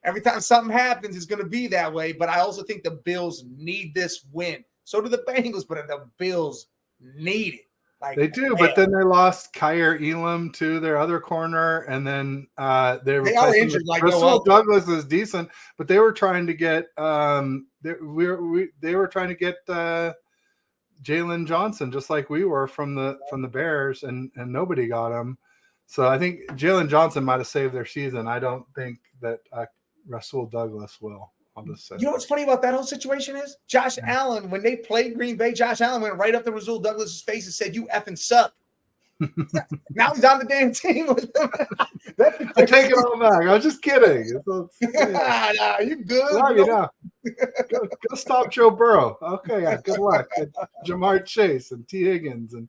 Every time something happens, it's going to be that way. But I also think the Bills need this win. So do the Bengals, but the Bills need it. Like, they do, but then they lost Kyer Elam to their other corner, and then they are injured. Like Russell Douglas is decent, but they were trying to get they were trying to get Jalen Johnson just like we were from the Bears, and nobody got him. So I think Jalen Johnson might have saved their season. I don't think that Russell Douglas will. I'll just say. You know what's funny about that whole situation is Josh Allen, when they played Green Bay, Josh Allen went right up to Rasul Douglas's face and said, "You effing suck." Now he's on the damn team with them. I take it all back. I was just kidding. Nah, you good? Love you now. Go stop Joe Burrow. Okay, yeah, good luck. Jamar Chase and T. Higgins and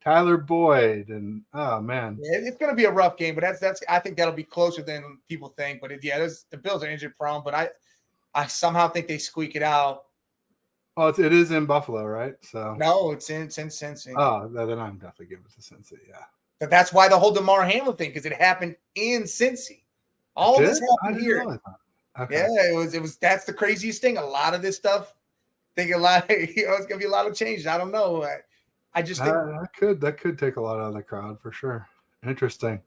Tyler Boyd and oh man, yeah, it's going to be a rough game, but that's I think that'll be closer than people think. But the Bills are injury prone, but I somehow think they squeak it out. Oh, it is in Buffalo, right? So no, it's in Cincy. Oh, then I'm definitely giving it to Cincy. Yeah, but that's why the whole Damar Hamlin thing, because it happened in Cincy. All this happened here. Okay. Yeah, it was. That's the craziest thing. A lot of this stuff, think a lot. It's gonna be a lot of changes. I don't know. I just think that could take a lot out of the crowd for sure. Interesting.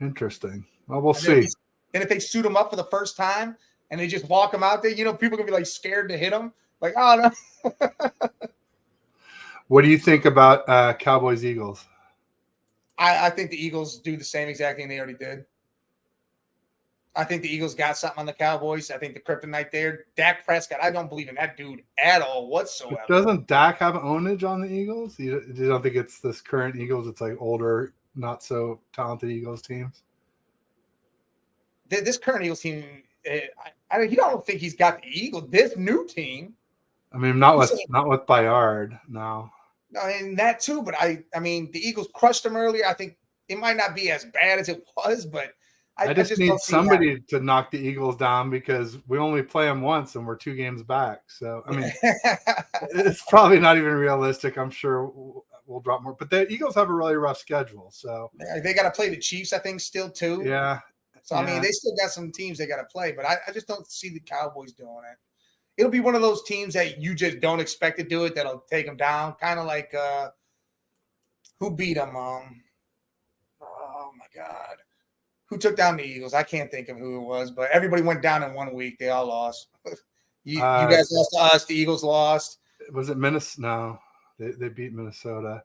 Well, we'll see. And if they suit them up for the first time and they just walk them out there, people are gonna be like scared to hit them. Like, oh no. What do you think about Cowboys Eagles? I think the Eagles do the same exact thing they already did. I think the Eagles got something on the Cowboys. I think the kryptonite there, Dak Prescott, I don't believe in that dude at all whatsoever. But doesn't Dak have ownage on the Eagles? You don't think it's this current Eagles? It's like older, not so talented Eagles teams? This current Eagles team, I don't think he's got the Eagles. This new team. I mean, not with Bayard, no. No, and that too, but I mean, the Eagles crushed them earlier. I think it might not be as bad as it was, but I just need somebody to knock the Eagles down because we only play them once and we're 2 games back. So, I mean, it's probably not even realistic. I'm sure we'll drop more. But the Eagles have a really rough schedule. So they got to play the Chiefs, I think, still too. Yeah. So, I mean, they still got some teams they got to play, but I just don't see the Cowboys doing it. It'll be one of those teams that you just don't expect to do it that'll take them down. Kind of like who beat them? Oh, my God. Who took down the Eagles? I can't think of who it was, but everybody went down in 1 week. They all lost. You guys lost to us. The Eagles lost. Was it Minnesota? No, they beat Minnesota.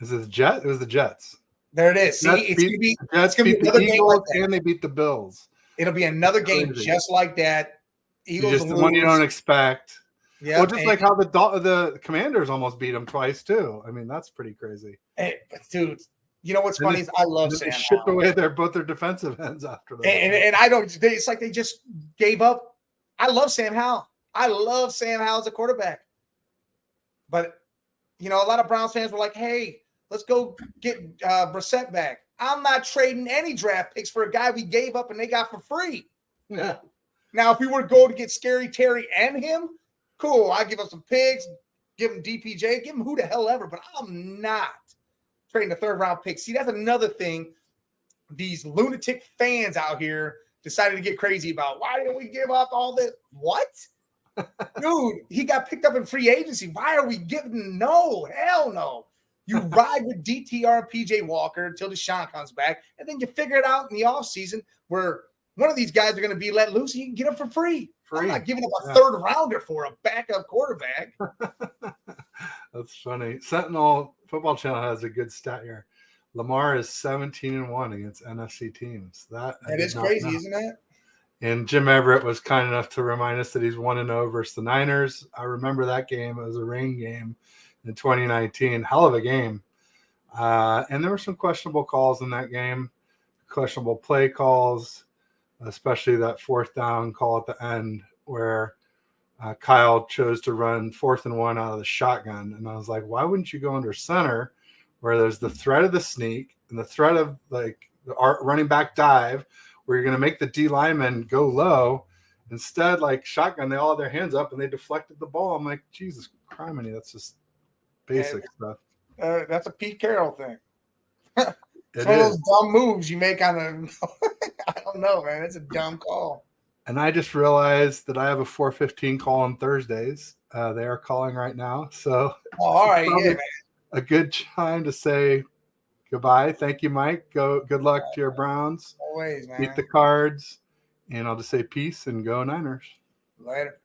Is it the Jets? It was the Jets. There it is. See, it's going to be the Eagles and they beat the Bills. It'll be another game just like that. Eagles just the one you don't expect. Yeah, well, just like how the Commanders almost beat them twice too. I mean, that's pretty crazy. But dude, you know what's funny is I love Sam Howell. They shipped away both their defensive ends after that. And I don't. It's like they just gave up. I love Sam Howell. I love Sam Howell as a quarterback. But a lot of Browns fans were like, "Hey, let's go get Brissett back." I'm not trading any draft picks for a guy we gave up and they got for free. Yeah. Now, if we were to go to get Scary Terry and him, cool. I give up some picks, give him DPJ, give him who the hell ever, but I'm not trading a 3rd-round pick. See, that's another thing these lunatic fans out here decided to get crazy about. Why didn't we give up all this? What? Dude, he got picked up in free agency. Why are we giving? No, hell no. You ride with DTR and PJ Walker until Deshaun comes back, and then you figure it out in the offseason where one of these guys are going to be let loose and you can get them for free. I'm not giving up a 3rd rounder for a backup quarterback. That's funny. Sentinel Football Channel has a good stat here. Lamar is 17-1 against NFC teams. That is crazy, isn't it? And Jim Everett was kind enough to remind us that he's 1-0 versus the Niners. I remember that game. It was a rain game in 2019. Hell of a game. And there were some questionable calls in that game, questionable play calls, especially that 4th down call at the end where Kyle chose to run 4th and 1 out of the shotgun. And I was like, why wouldn't you go under center where there's the threat of the sneak and the threat of like the running back dive where you're going to make the D lineman go low. Instead, like shotgun, they all had their hands up and they deflected the ball. I'm like, Jesus criminy, that's just basic stuff. That's a Pete Carroll thing. It's one of those dumb moves you make on the I don't know, man. It's a dumb call. And I just realized that I have a 4:15 call on Thursdays. They are calling right now. So all right, yeah, man. A good time to say goodbye. Thank you, Mike. Good luck to your Browns. Always, man. Beat the Cards. And I'll just say peace and go Niners. Later.